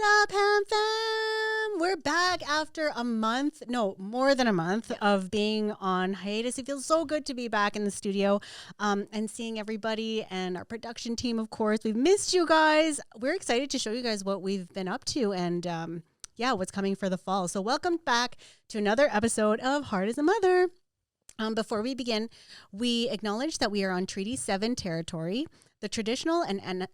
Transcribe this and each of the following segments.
up, Ham Fam? We're back after a month, no, more than a month of being on hiatus. It feels so good to be back in the studio and seeing everybody and our production team, of course. We've missed you guys. We're excited to show you guys what we've been up to and what's coming for the fall. So welcome back to another episode of Heart as a Mother. Before we begin, we acknowledge that we are on Treaty 7 territory, the traditional and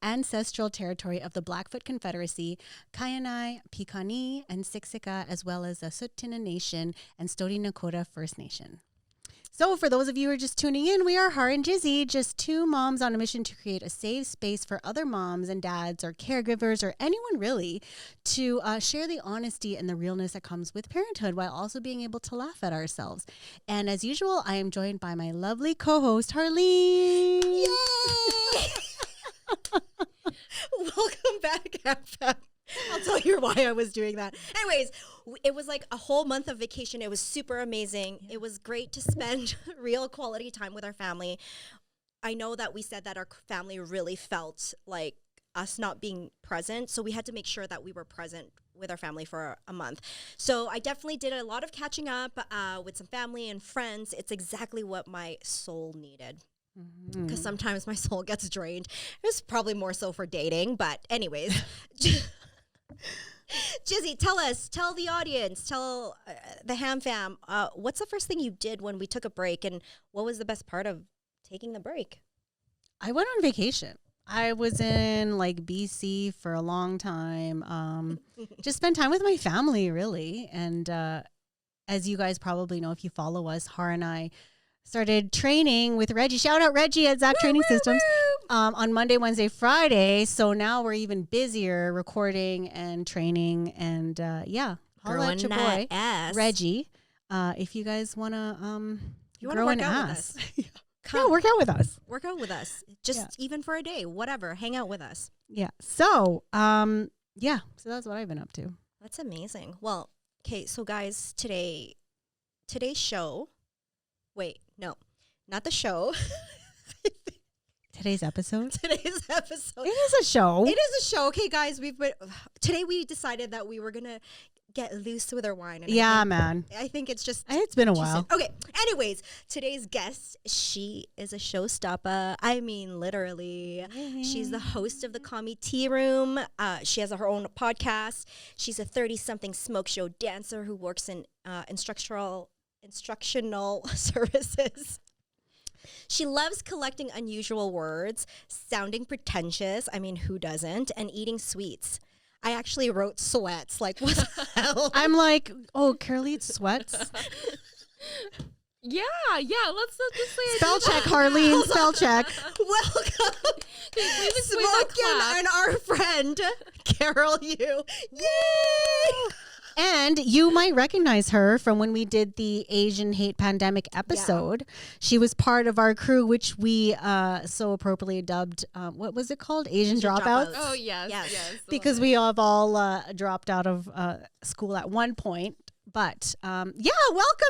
ancestral territory of the Blackfoot Confederacy, Kainai, Piikani, and Siksika, as well as the Tsuut'ina Nation and Stoney Nakoda First Nation. So for those of you who are just tuning in, we are Har and Jizzy, just two moms on a mission to create a safe space for other moms and dads or caregivers or anyone really to share the honesty and the realness that comes with parenthood while also being able to laugh at ourselves. And as usual, I am joined by my lovely co-host, Harleen. Yay! Welcome back, FM. I'll tell you why I was doing that. Anyways, it was like a whole month of vacation. It was super amazing. It was great to spend real quality time with our family. I know that we said that our family really felt like us not being present, so we had to make sure that we were present with our family for a month. So I definitely did a lot of catching up with some family and friends. It's exactly what my soul needed. Because sometimes my soul gets drained. It was probably more so for dating, but anyways. Jizzy, tell the audience, tell the Ham Fam, what's the first thing you did when we took a break, and what was the best part of taking the break? I went on vacation. I was in like BC for a long time. Just spent time with my family, really. And as you guys probably know, if you follow us, Har and I started training with Reggie. Shout out Reggie at Zach Training Systems on Monday, Wednesday, Friday. So now we're even busier recording and training. And holla at your boy, Reggie. If you guys want to grow an ass. Work out with us. Work out with us. Just even for a day, whatever. Hang out with us. Yeah. So, so that's what I've been up to. That's amazing. Well, okay. So guys, today's show. Wait, no, not the show. Today's episode? Today's episode. It is a show. It is a show. Okay, guys, today we decided that we were going to get loose with our wine. And I think it's been a while. Okay, anyways, today's guest, she is a showstopper. I mean, literally. She's the host of the Commie Tea Room. She has her own podcast. She's a 30-something smoke show dancer who works in instructional services. She loves collecting unusual words, sounding pretentious. I mean, who doesn't? And eating sweets. I actually wrote sweats. Like, what the hell? I'm like, oh, Carole eats sweats? Yeah. Let's just say spell check, Harleen. Spell check. Welcome, Smokin' and our friend Carole. Yay! And you might recognize her from when we did the Asian Hate Epidemic episode. Yeah. She was part of our crew, which we so appropriately dubbed, what was it called? Asian Dropouts? Oh, yes. Because we have all dropped out of school at one point. But welcome,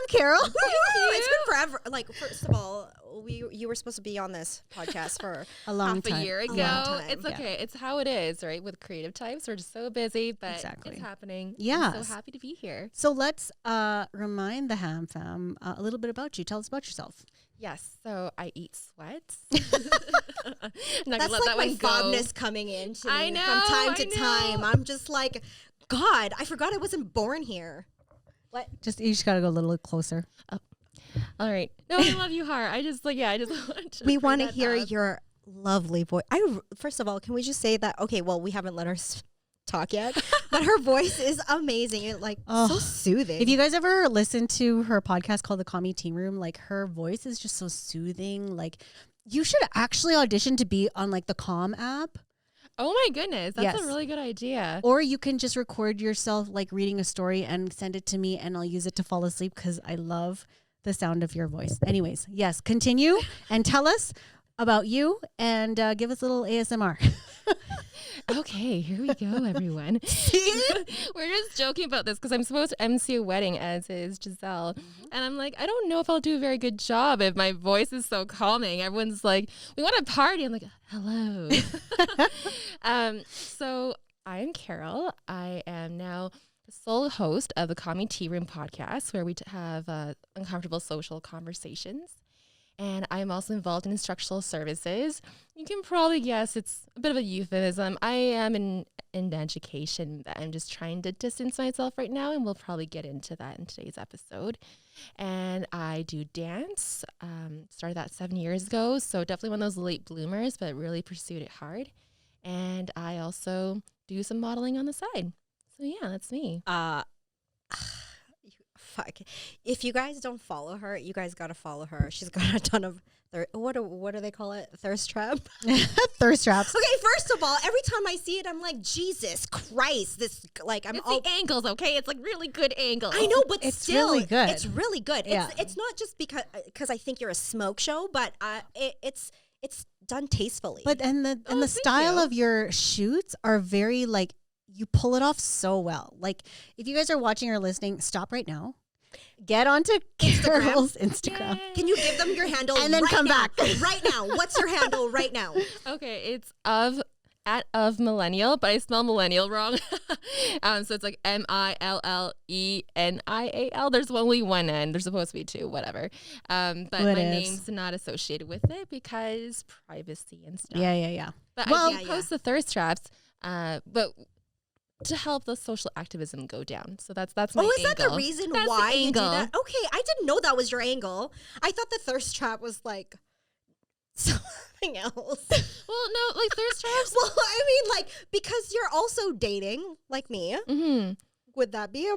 Carole. It's been forever. Like, first of all, you were supposed to be on this podcast for a long time. A year ago. It's okay. It's how it is, right? With creative types, we're just so busy, but it's happening. Yeah. I'm so happy to be here. So let's remind the Ham Fam a little bit about you. Tell us about yourself. Yes, so I eat sweats. That's like my fondness coming in to me from time to time. I'm just like, God, I forgot I wasn't born here. What? You just gotta go a little closer. Oh. All right. No, I love you, Har. I just want to. We want to hear your lovely voice. First of all, can we just say that? Okay, well, we haven't let her talk yet, but her voice is amazing. It so soothing. If you guys ever listen to her podcast called the Commie Tea Room, like her voice is just so soothing. Like you should actually audition to be on like the Calm app. Oh my goodness, that's a really good idea. Or you can just record yourself like reading a story and send it to me and I'll use it to fall asleep because I love the sound of your voice. Anyways, yes, continue and tell us about you and give us a little ASMR. Okay, here we go, everyone. We're just joking about this because I'm supposed to MC a wedding, as is Giselle. Mm-hmm. And I'm like, I don't know if I'll do a very good job if my voice is so calming. Everyone's like, we want to party. I'm like, hello. So I'm Carole. I am now the sole host of the Call Me Tea Room podcast, where we have uncomfortable social conversations. And I'm also involved in instructional services. You can probably guess it's a bit of a euphemism. I am in education. I'm just trying to distance myself right now, and we'll probably get into that in today's episode. And I do dance. Started that 7 years ago, so definitely one of those late bloomers, but really pursued it hard. And I also do some modeling on the side. So yeah, that's me. Fuck. If you guys don't follow her, you guys gotta follow her. She's got a ton of what do they call it? Thirst trap? Thirst traps. Okay, first of all, every time I see it, I'm like, Jesus Christ! This like I'm It's all the angles, okay? It's like really good angles. I know, but It's still, really good. It's really good. Yeah. It's not just because I think you're a smoke show, but it's done tastefully. But and the thank style you. of your shoots are very like you pull it off so well. Like if you guys are watching or listening, stop right now. Get onto Carole's Instagram. Yay. Can you give them your handle And then right come now? back. Right now? What's your handle right now? Okay, it's of millennial, but I spell millennial wrong. So it's like MILLENIAL. There's only one N. There's supposed to be two, whatever. But What my ifs? name's not associated with it because privacy and stuff. Yeah. But Well- I do post the thirst traps, but to help the social activism go down. So that's my Oh, is angle. that the reason That's why the you do angle. that? Okay, I didn't know that was your angle. I thought the thirst trap was like something else. Well, no, like thirst traps. Well, I mean, like because you're also dating, like me. Mm-hmm. Would that be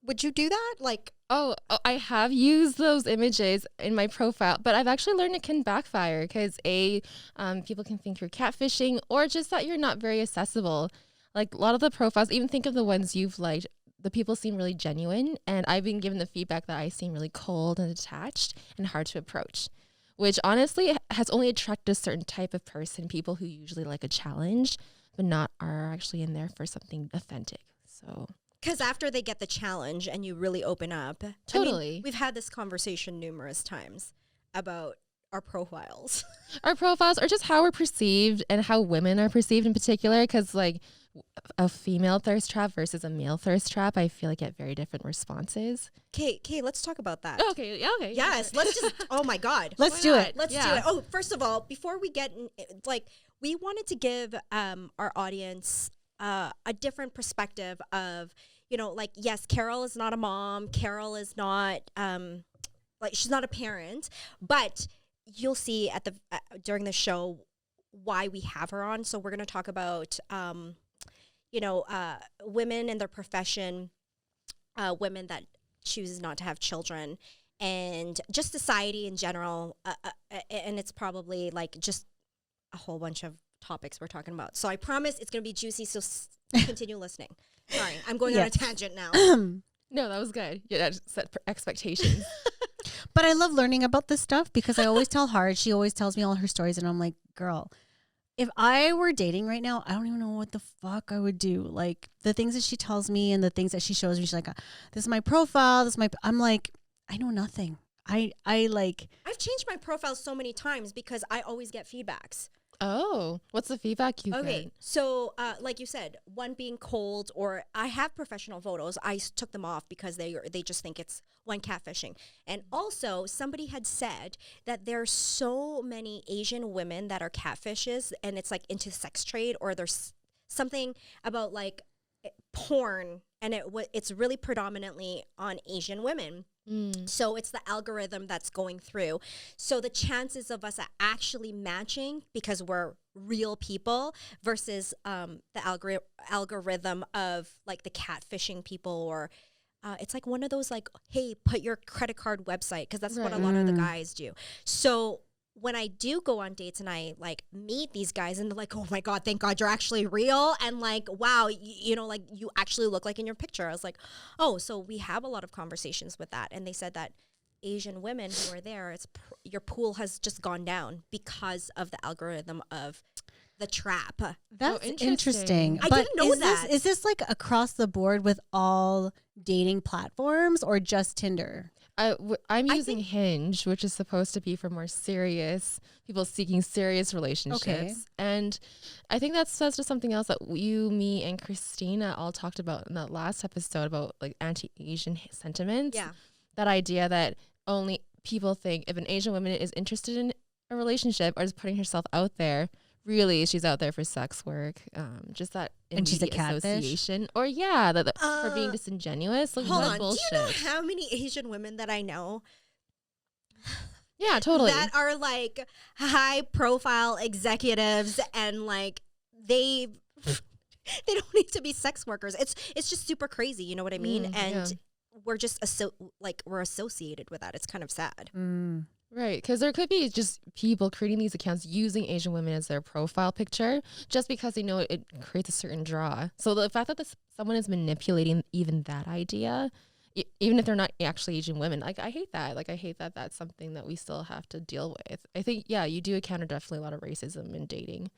would you do that? Like, Oh, I have used those images in my profile, but I've actually learned it can backfire because people can think you're catfishing or just that you're not very accessible. Like a lot of the profiles, even think of the ones you've liked, the people seem really genuine, and I've been given the feedback that I seem really cold and detached and hard to approach, which honestly has only attracted a certain type of person, people who usually like a challenge, but not are actually in there for something authentic. So because after they get the challenge and you really open up. Totally. I mean, we've had this conversation numerous times about our profiles. our profiles are just how we're perceived and how women are perceived in particular, because like a female thirst trap versus a male thirst trap, I feel like get very different responses. Okay, let's talk about that. Okay. Yes, let's just, oh my God. Let's do it. Let's do it. Oh, first of all, before we get in, like, we wanted to give our audience a different perspective of, you know, like, yes, Carole is not a mom. Carole is not, like, she's not a parent, but you'll see at the during the show why we have her on. So we're going to talk about, women in their profession, women that choose not to have children, and just society in general. And it's probably like just a whole bunch of topics we're talking about. So I promise it's going to be juicy. So continue listening. Sorry, I'm going on a tangent now. No, that was good. Yeah, just set expectations. But I love learning about this stuff because I always tell Hard. She always tells me all her stories, and I'm like, girl, if I were dating right now, I don't even know what the fuck I would do. Like the things that she tells me and the things that she shows me, she's like, this is my profile. I'm like, I know nothing. I've changed my profile so many times because I always get feedbacks. Oh, what's the feedback you get? So like you said, one being cold, or I have professional photos. I took them off because they just think it's one catfishing. And also somebody had said that there's so many Asian women that are catfishes, and it's like into sex trade, or there's something about like porn, and it's really predominantly on Asian women. So it's the algorithm that's going through. So the chances of us actually matching because we're real people versus the algorithm of like the catfishing people, or it's like one of those like, hey, put your credit card website, because that's what a lot of the guys do. So when I do go on dates and I like meet these guys and they're like, oh my God, thank God you're actually real. And like, wow, like you actually look like in your picture. I was like, oh, so we have a lot of conversations with that. And they said that Asian women who are there, your pool has just gone down because of the algorithm of the trap. That's interesting. I But didn't know that. Is this like across the board with all dating platforms or just Tinder? I'm using Hinge, which is supposed to be for more serious people seeking serious relationships. Okay. And I think that's just something else that you, me, and Christina all talked about in that last episode about like anti-Asian sentiments. Yeah. That idea that only people think if an Asian woman is interested in a relationship or is putting herself out there, really she's out there for sex work. Just that And she's a immediate catfish? association. Or yeah, for being disingenuous. Like, Hold what on. bullshit. Do you know how many Asian women that I know Yeah, totally. that are like high profile executives and like they don't need to be sex workers. It's just super crazy, you know what I mean? And we're just we're associated with that. It's kind of sad. Right, because there could be just people creating these accounts using Asian women as their profile picture just because they know it creates a certain draw. So the fact that someone is manipulating even that idea, even if they're not actually Asian women, like I hate that. Like I hate that that's something that we still have to deal with. I think, yeah, you do encounter definitely a lot of racism in dating.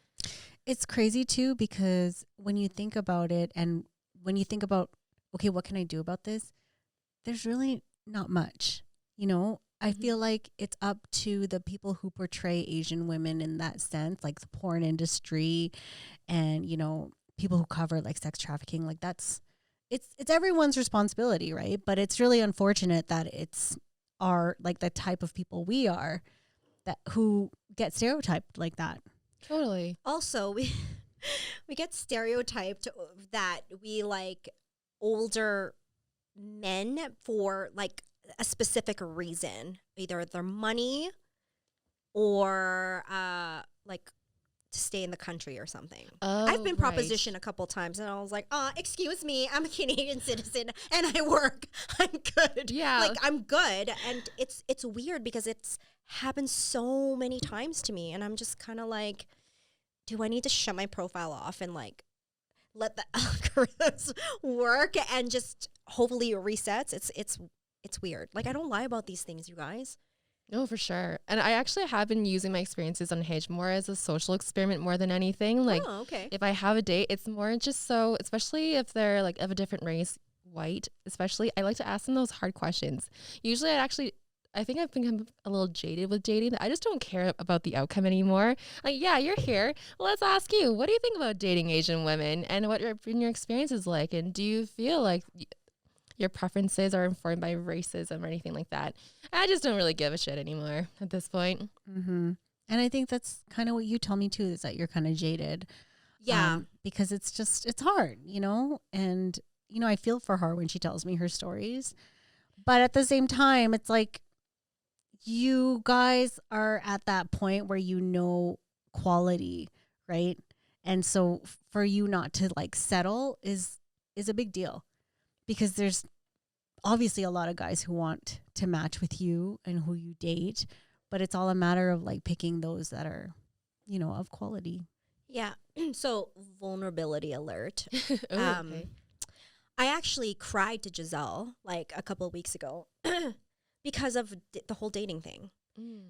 It's crazy too, because when you think about it and when you think about, okay, what can I do about this? There's really not much, you know? I feel like it's up to the people who portray Asian women in that sense, like the porn industry and, you know, people who cover like sex trafficking. Like it's everyone's responsibility, right? But it's really unfortunate that it's like the type of people we are who get stereotyped like that. Totally. Also, we get stereotyped that we like older men for like a specific reason, either their money or like to stay in the country or something. I've been propositioned a couple times and I was like, excuse me, I'm a Canadian citizen and I work. I'm good. Yeah. Like I'm good. And it's weird because it's happened so many times to me and I'm just kind of like, do I need to shut my profile off and like let the algorithms work and just hopefully it resets? It's weird. Like I don't lie about these things, you guys. No, for sure. And I actually have been using my experiences on Hinge more as a social experiment more than anything. Like if I have a date, it's more just so, especially if they're like of a different race, white, especially, I like to ask them those hard questions. Usually I think I've become a little jaded with dating. I just don't care about the outcome anymore. Like, yeah, you're here. Let's ask you, what do you think about dating Asian women and what your experience is like? And do you feel like your preferences are informed by racism or anything like that? I just don't really give a shit anymore at this point. Mm-hmm. And I think that's kind of what you tell me too, is that you're kind of jaded. Yeah. Because it's hard, you know? And, you know, I feel for her when she tells me her stories. But at the same time, it's like, you guys are at that point where you know quality, right? And so for you not to like settle is a big deal, because there's obviously a lot of guys who want to match with you and who you date, but it's all a matter of like picking those that are, you know, of quality. Yeah. So vulnerability alert. Okay. I actually cried to Giselle like a couple of weeks ago because of the whole dating thing.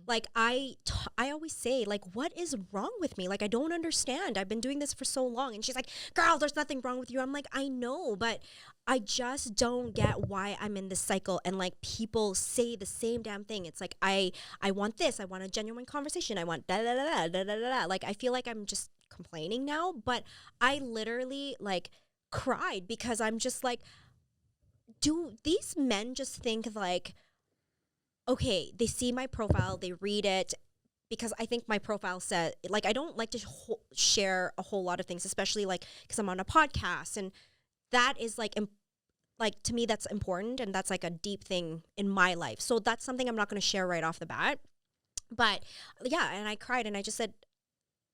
Like I always say, like, what is wrong with me? Like, I don't understand. I've been doing this for so long. And she's like, girl, there's nothing wrong with you. I'm like, I know, but I just don't get why I'm in this cycle. And like people say the same damn thing. It's like, I want this. I want a genuine conversation. I want da da da da da da da. Like, I feel like I'm just complaining now, but I literally like cried because I'm just like, do these men just think like, okay, they see my profile, they read it, because I think my profile said, like, I don't like to share a whole lot of things, especially like because I'm on a podcast, and that is like to me that's important, and that's like a deep thing in my life. So that's something I'm not going to share right off the bat. But yeah, and I cried and I just said,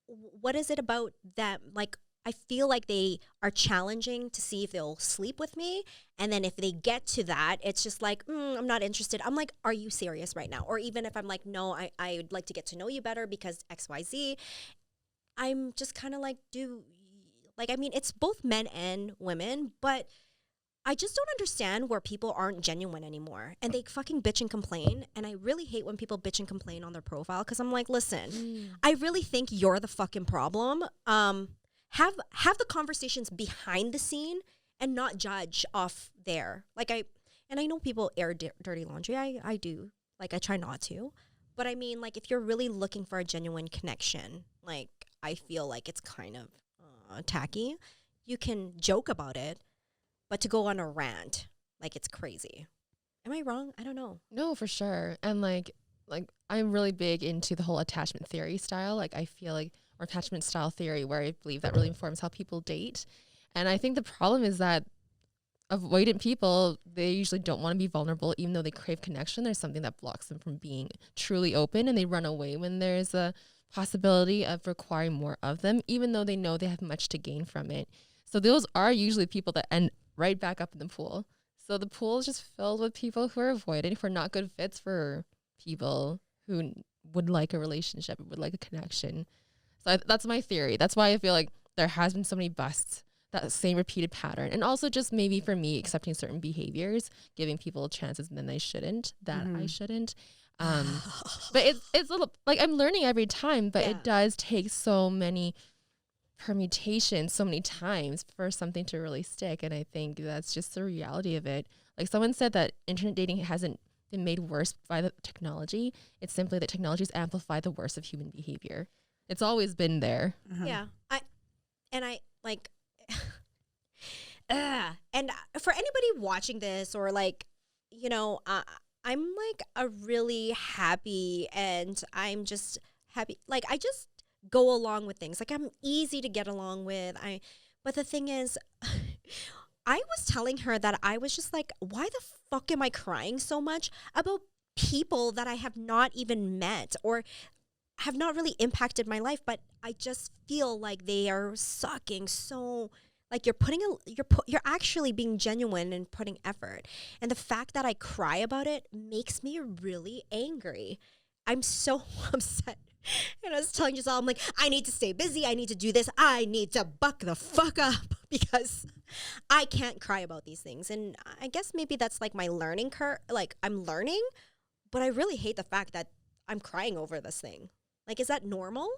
what is it about them? Like, I feel like they are challenging to see if they'll sleep with me. And then if they get to that, it's just like, I'm not interested. I'm like, are you serious right now? Or even if I'm like, no, I would like to get to know you better because XYZ. I'm just kind of like, I mean, it's both men and women, but I just don't understand where people aren't genuine anymore. And they fucking bitch and complain. And I really hate when people bitch and complain on their profile, because I'm like, listen, I really think you're the fucking problem. Have the conversations behind the scene and not judge off there. Like and I know people air dirty laundry. I do. Like, I try not to. But I mean, like, if you're really looking for a genuine connection, like, I feel like it's kind of tacky. You can joke about it, but to go on a rant, like, it's crazy. Am I wrong? I don't know. No, for sure. And like I'm really big into the whole attachment theory style. Like, I feel like, or attachment style theory, where I believe that really informs how people date. And I think the problem is that avoidant people, they usually don't want to be vulnerable, even though they crave connection. There's something that blocks them from being truly open, and they run away when there's a possibility of requiring more of them, even though they know they have much to gain from it. So those are usually people that end right back up in the pool. So the pool is just filled with people who are avoidant, who are not good fits for people who would like a relationship, would like a connection. So that's my theory. That's why I feel like there has been so many busts, that same repeated pattern. And also just maybe for me, accepting certain behaviors, giving people chances and then I shouldn't, I shouldn't. But it's a little, like, I'm learning every time, but it does take so many permutations so many times for something to really stick. And I think that's just the reality of it. Like, someone said that internet dating hasn't been made worse by the technology. It's simply that technologies amplify the worst of human behavior. It's always been there. Yeah. And for anybody watching this, or like, you know, I'm like a really happy, and I'm just happy. Like, I just go along with things. Like, I'm easy to get along with. But the thing is, I was telling her that I was just like, why the fuck am I crying so much about people that I have not even met or have not really impacted my life, but I just feel like they are sucking so. Like, you're actually being genuine and putting effort. And the fact that I cry about it makes me really angry. I'm so upset. And I was telling Giselle, I'm like, I need to stay busy. I need to do this. I need to buck the fuck up because I can't cry about these things. And I guess maybe that's like my learning curve. Like, I'm learning, but I really hate the fact that I'm crying over this thing. Like, is that normal?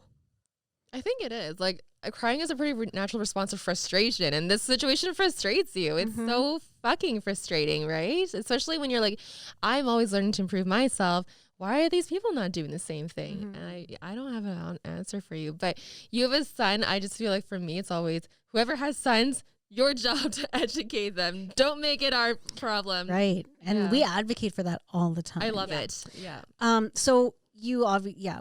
I think it is. Like, crying is a pretty natural response to frustration, and this situation frustrates you. It's so fucking frustrating, right? Especially when you're like, I'm always learning to improve myself. Why are these people not doing the same thing? And I don't have an answer for you. But you have a son. I just feel like for me, it's always whoever has sons, your job to educate them. Don't make it our problem. Right. And we advocate for that all the time. I love it. Yeah. So you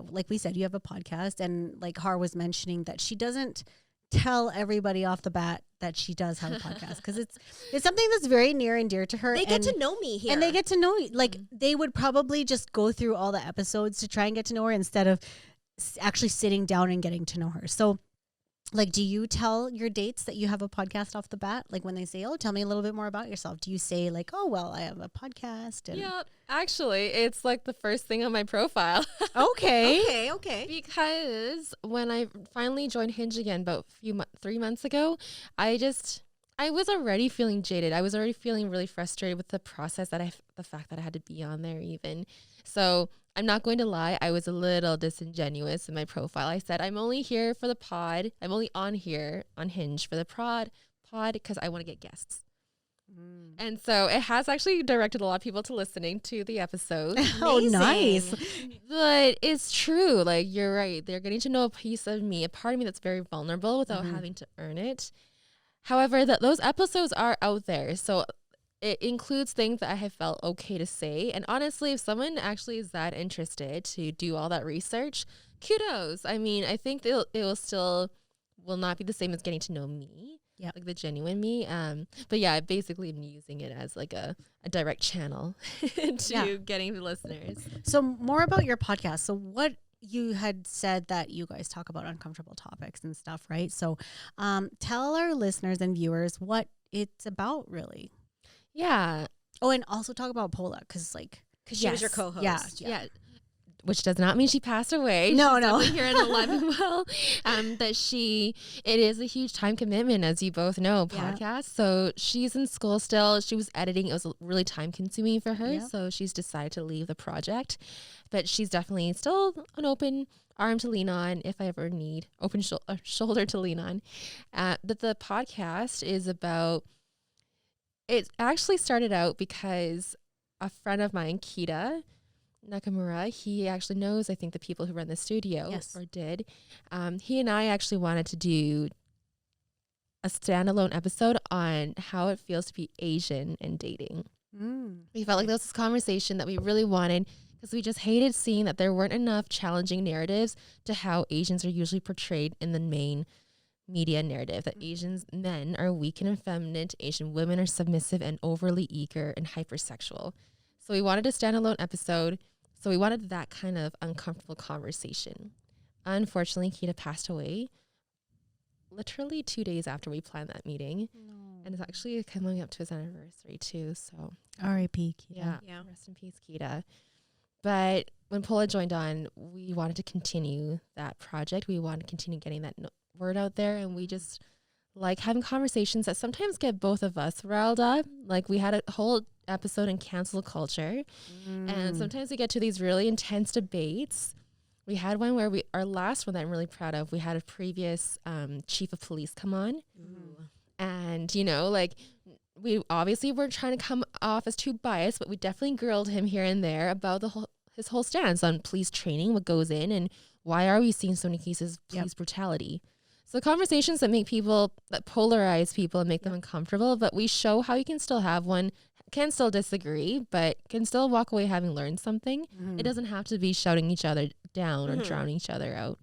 like we said, you have a podcast, and like Har was mentioning that she doesn't tell everybody off the bat that she does have a podcast because it's something that's very near and dear to her. They get to know me here. And they get to know you. Like, they would probably just go through all the episodes to try and get to know her instead of actually sitting down and getting to know her. So, like, do you tell your dates that you have a podcast off the bat? Like, when they say, oh, tell me a little bit more about yourself. Do you say like, oh, well, I have a podcast? And yeah, actually, it's like the first thing on my profile. Okay. Okay. Because when I finally joined Hinge again about 3 months ago, I was already feeling jaded. I was already feeling really frustrated with the process the fact that I had to be on there even. So I'm not going to lie, I was a little disingenuous in my profile. I said, I'm only here for the pod. I'm only on here on Hinge for the pod because I want to get guests. And so it has actually directed a lot of people to listening to the episode. Oh, nice. But it's true. Like, you're right. They're getting to know a piece of me, a part of me that's very vulnerable without having to earn it. However, those episodes are out there. So it includes things that I have felt okay to say. And honestly, if someone actually is that interested to do all that research, kudos. I mean, I think it will not be the same as getting to know me. Yeah, like the genuine me. But yeah, basically I'm using it as like a direct channel to getting the listeners. So more about your podcast. So what you had said that you guys talk about uncomfortable topics and stuff, right? So tell our listeners and viewers what it's about, really. Yeah. Oh, and also talk about Paula, because she was your co-host. Yeah. Which does not mean she passed away. No. She's here in alive and well. It is a huge time commitment, as you both know, podcast. Yeah. So she's in school still. She was editing. It was really time consuming for her. Yeah. So she's decided to leave the project. But she's definitely still an open arm to lean on if I ever need, open shoulder to lean on. But the podcast is about It actually started out because a friend of mine, 𝘥𝘪𝘥𝘯, he actually knows, I think, the people who run the studio, Yes. or did. He and I actually wanted to do a standalone episode on how it feels to be Asian and dating. We felt like there was this conversation that we really wanted, because we just hated seeing that there weren't enough challenging narratives to how Asians are usually portrayed in the main media narrative, that Asian men are weak and effeminate, Asian women are submissive and overly eager and hypersexual. So we wanted a standalone episode. So we wanted that kind of uncomfortable conversation. Unfortunately, 𝘥𝘪 passed away literally 2 days after we planned that meeting. And it's actually coming up to his anniversary too. So R.I.P. yeah, Yeah. rest in peace, 𝘥𝘪. But when 𝘥𝘪 joined on, we wanted to continue that project. We wanted to continue getting that word out there. And we just like having conversations that sometimes get both of us riled up. Like we had a whole episode in cancel culture. And sometimes we get to these really intense debates. We had one where our last one that I'm really proud of, we had a previous chief of police come on. And, you know, like we obviously weren't trying to come off as too biased, but we definitely grilled him here and there about his whole stance on police training, what goes in, and why are we seeing so many cases of police brutality. So conversations that make people, that polarize people and make them uncomfortable, but we show how you can still have one, can still disagree, but can still walk away having learned something. It doesn't have to be shouting each other down or drowning each other out.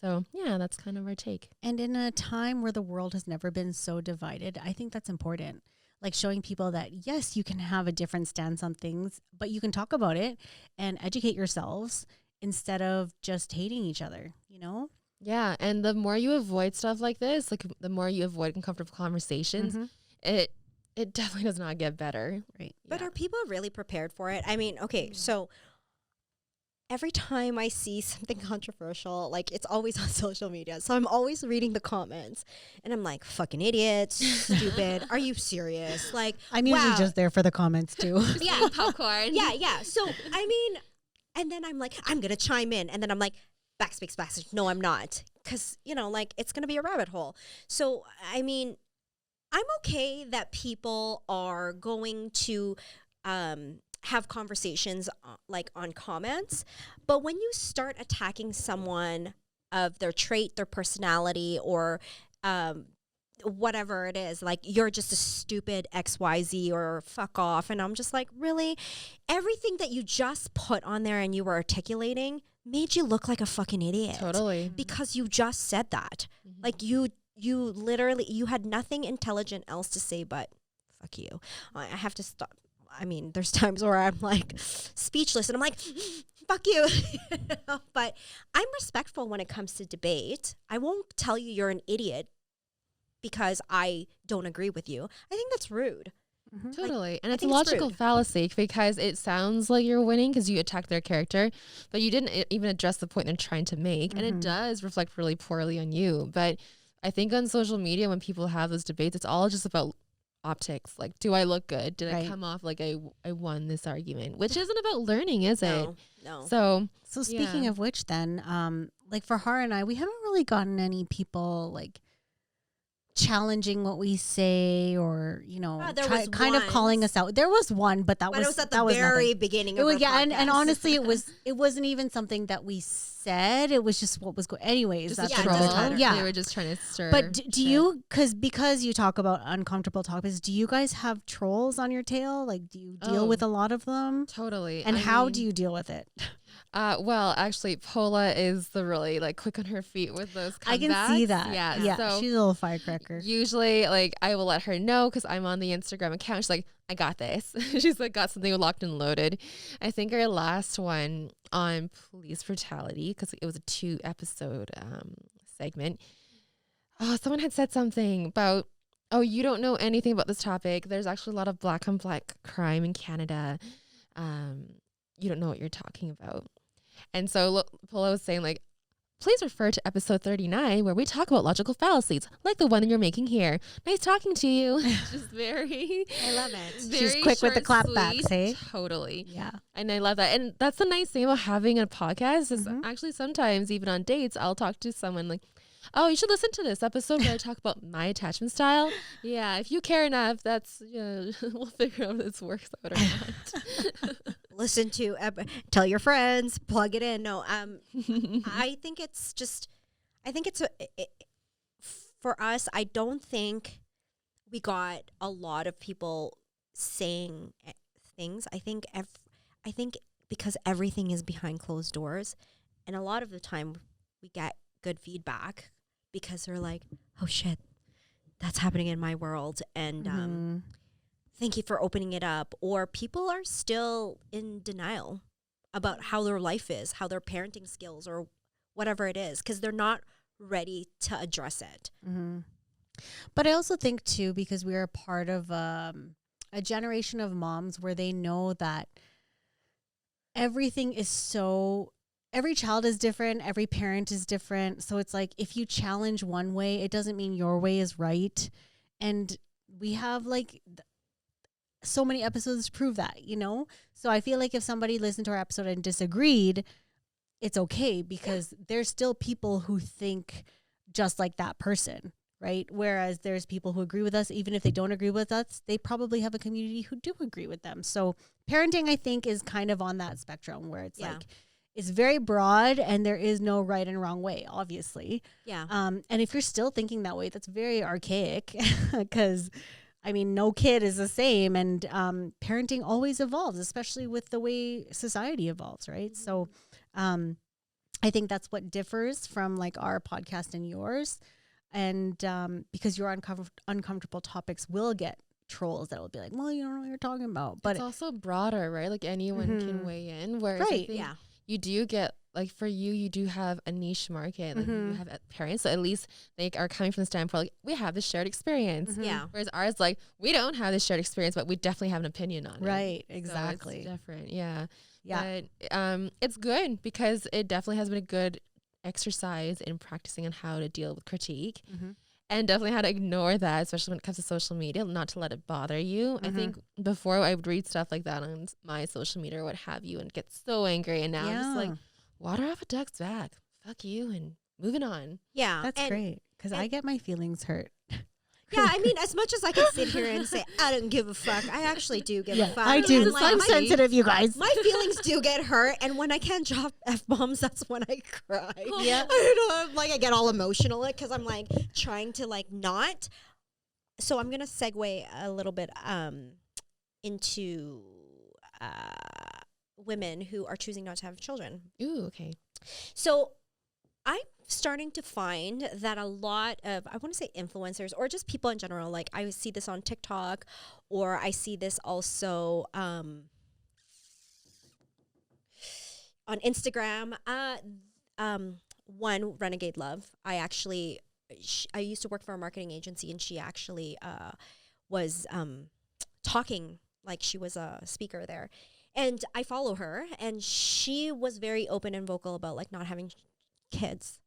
So yeah, that's kind of our take. And in a time where the world has never been so divided, I think that's important. Like showing people that, yes, you can have a different stance on things, but you can talk about it and educate yourselves instead of just hating each other, you know? Yeah, and the more you avoid stuff like this, like the more you avoid uncomfortable conversations, it definitely does not get better. Right. But are people really prepared for it? I mean, okay, so every time I see something controversial, like it's always on social media. So I'm always reading the comments and I'm like, fucking idiots, stupid. Are you serious? Like, I'm usually wow. just there for the comments too. Yeah. Popcorn. Yeah. So, I mean, and then I'm like, I'm going to chime in. And then I'm like, backspace. No, I'm not. Because, you know, like it's going to be a rabbit hole. So, I mean, I'm okay that people are going to have conversations like on comments. But when you start attacking someone of their trait, their personality, or whatever it is, like you're just a stupid XYZ or fuck off. And I'm just like, really? Everything that you just put on there and you were articulating made you look like a fucking idiot. Totally. Because you just said that. Like you literally, you had nothing intelligent else to say but fuck you. I have to stop. I mean, there's times where I'm like speechless and I'm like, fuck you. But I'm respectful when it comes to debate. I won't tell you you're an idiot because I don't agree with you. I think that's rude. Totally. And it's a think it's logical rude. fallacy because it sounds like you're winning because you attacked their character, but you didn't even address the point they're trying to make. And it does reflect really poorly on you. But I think on social media, when people have those debates, it's all just about optics. Like, do I look good? Did I come off like I won this argument? Which isn't about learning, is it? No. So speaking of which then, like for Har and I, we haven't really gotten any people like challenging what we say or, you know, there was kind of once. calling us out. There was one, but But it was at the very beginning It of was, our yeah, and podcast. honestly, it wasn't even something that we said. It was just what was going. Anyways, Just that's a yeah, troll. doesn't matter. Yeah. They were just trying to stir. But do shit. you, because you talk about uncomfortable topics, do you guys have trolls on your tail? Like, do you deal with a lot of them? Totally. And I how mean, do you deal with it? Well, actually, 𝘥𝘪 is the really like quick on her feet with those comebacks. I can see that. Yeah. So she's a little firecracker. usually, like, I will let her know because I'm on the Instagram account. She's like, I got this. She's like, got something locked and loaded. I think our last one on police brutality, because it was a 2-episode segment. Oh, someone had said something about, oh, you don't know anything about this topic. There's actually a lot of black on black crime in Canada. You don't know what you're talking about. And so 𝘥𝘪 was saying, like, please refer to episode 39 where we talk about logical fallacies, like the one that you're making here. Nice talking to you. Just very, I love it. She's very quick with the short, clapbacks, sweet. hey? Totally. Yeah. And I love that. And that's the nice thing about having a podcast is actually sometimes even on dates, I'll talk to someone like, oh, you should listen to this episode where I talk about my attachment style. Yeah, if you care enough, that's we'll figure out if this works out or not. Listen to, tell your friends, plug it in. No, I think it's just, I think it's for us. I don't think we got a lot of people saying things. I think because everything is behind closed doors, and a lot of the time we get good feedback because they're like, "Oh shit, that's happening in my world," and thank you for opening it up. Or people are still in denial about how their life is, how their parenting skills, or whatever it is, because they're not ready to address it. But I also think too, because we are a part of a generation of moms where they know that everything is so, every child is different, every parent is different. So it's like, if you challenge one way, it doesn't mean your way is right. And we have like so many episodes to prove that, you know? So I feel like if somebody listened to our episode and disagreed, it's okay, because there's still people who think just like that person, right? Whereas there's people who agree with us, even if they don't agree with us, they probably have a community who do agree with them. So parenting, I think, is kind of on that spectrum where it's like, it's very broad and there is no right and wrong way, obviously. Yeah. And if you're still thinking that way, that's very archaic, because I mean, no kid is the same, and parenting always evolves, especially with the way society evolves, right? So I think that's what differs from like our podcast and yours. And because your uncomfortable topics will get trolls that will be like, well, you don't know what you're talking about. But it's also broader, right? Like anyone can weigh in. Whereas I think you do get, like for you do have a niche market. Like you have parents that at least they are coming from the standpoint, like, we have this shared experience. Yeah. Whereas ours, like, we don't have this shared experience, but we definitely have an opinion on it. Right, exactly. So it's different, yeah. Yeah. But it's good because it definitely has been a good exercise in practicing on how to deal with critique. And definitely how to ignore that, especially when it comes to social media, not to let it bother you. I think before I would read stuff like that on my social media or what have you and get so angry. And now I'm just like, water off a duck's back. Fuck you and moving on. Yeah. That's great, because I get my feelings hurt. Yeah, I mean, as much as I can sit here and say, I don't give a fuck, I actually do give a fuck. I do. And, like, I'm sensitive, you guys. My feelings do get hurt, and when I can't drop F-bombs, that's when I cry. Yeah. I don't know, like, I get all emotional because I'm, like, trying to, like, not. So I'm going to segue a little bit into women who are choosing not to have children. Ooh, okay. So I'm starting to find that a lot of, I want to say influencers or just people in general, like I see this on TikTok, or I see this also on Instagram. One, Renegade Love. I used to work for a marketing agency, and she actually was talking, like she was a speaker there. And I follow her, and she was very open and vocal about like not having kids.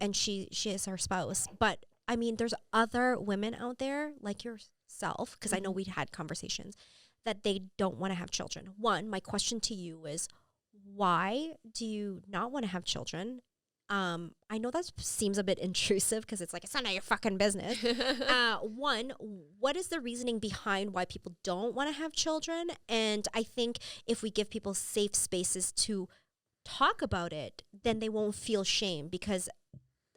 And she is her spouse. But I mean, there's other women out there like yourself, because I know we'd had conversations, that they don't want to have children. One, my question to you is, why do you not want to have children? I know that seems a bit intrusive because it's like, it's none of your fucking business. One, what is the reasoning behind why people don't want to have children? And I think if we give people safe spaces to talk about it, then they won't feel shame, because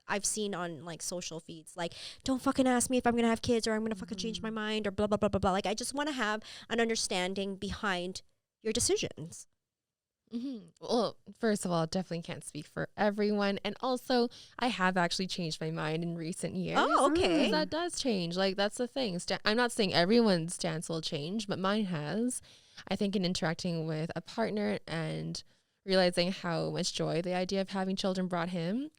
I've seen on like social feeds, like, don't fucking ask me if I'm going to have kids, or I'm going to fucking change my mind, or blah, blah, blah, blah, blah. Like, I just want to have an understanding behind your decisions. Well, first of all, I definitely can't speak for everyone. And also, I have actually changed my mind in recent years. Oh, okay. That does change. Like, that's the thing. I'm not saying everyone's stance will change, but mine has. I think in interacting with a partner and realizing how much joy the idea of having children brought him,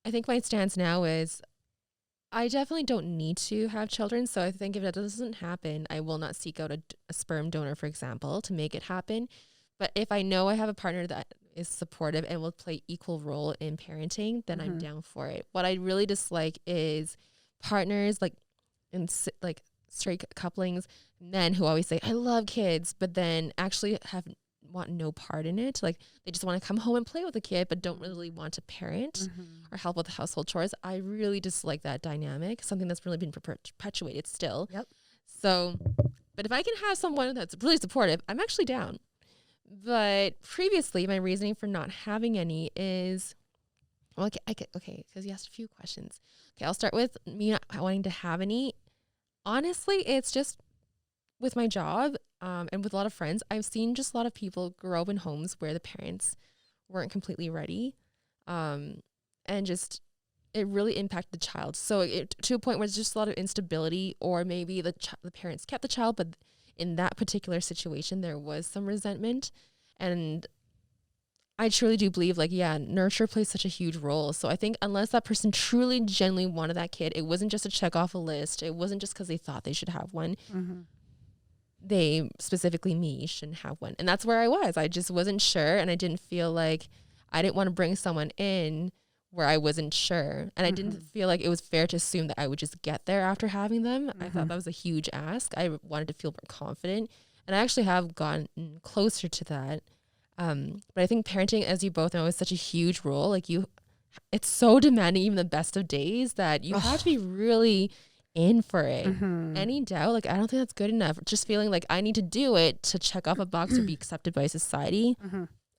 I think my stance now is I definitely don't need to have children. So I think if that doesn't happen, I will not seek out a sperm donor, for example, to make it happen. But if I know I have a partner that is supportive and will play equal role in parenting, then I'm down for it. What I really dislike is partners like straight couplings, men who always say, I love kids, but then actually have want no part in it. Like they just want to come home and play with the kid, but don't really want to parent or help with the household chores. I really dislike that dynamic, something that's really been perpetuated still. Yep. So, but if I can have someone that's really supportive, I'm actually down. But previously, my reasoning for not having any is, well, okay, because you asked a few questions. Okay, I'll start with me not wanting to have any. Honestly, it's just with my job and with a lot of friends, I've seen just a lot of people grow up in homes where the parents weren't completely ready. And just it really impacted the child. So to a point where it's just a lot of instability, or maybe the parents kept the child, but in that particular situation, there was some resentment. And I truly do believe, like, yeah, nurture plays such a huge role. So I think unless that person truly, genuinely wanted that kid, it wasn't just a check off a list. It wasn't just because they thought they should have one. They, specifically me, shouldn't have one. And that's where I was. I just wasn't sure. And I didn't feel like I didn't want to bring someone in where I wasn't sure. And I didn't feel like it was fair to assume that I would just get there after having them. I thought that was a huge ask. I wanted to feel more confident. And I actually have gotten closer to that. But I think parenting, as you both know, is such a huge role. Like it's so demanding, even the best of days, that you have to be really in for it. Any doubt? Like, I don't think that's good enough. Just feeling like I need to do it to check off a box or be accepted by society.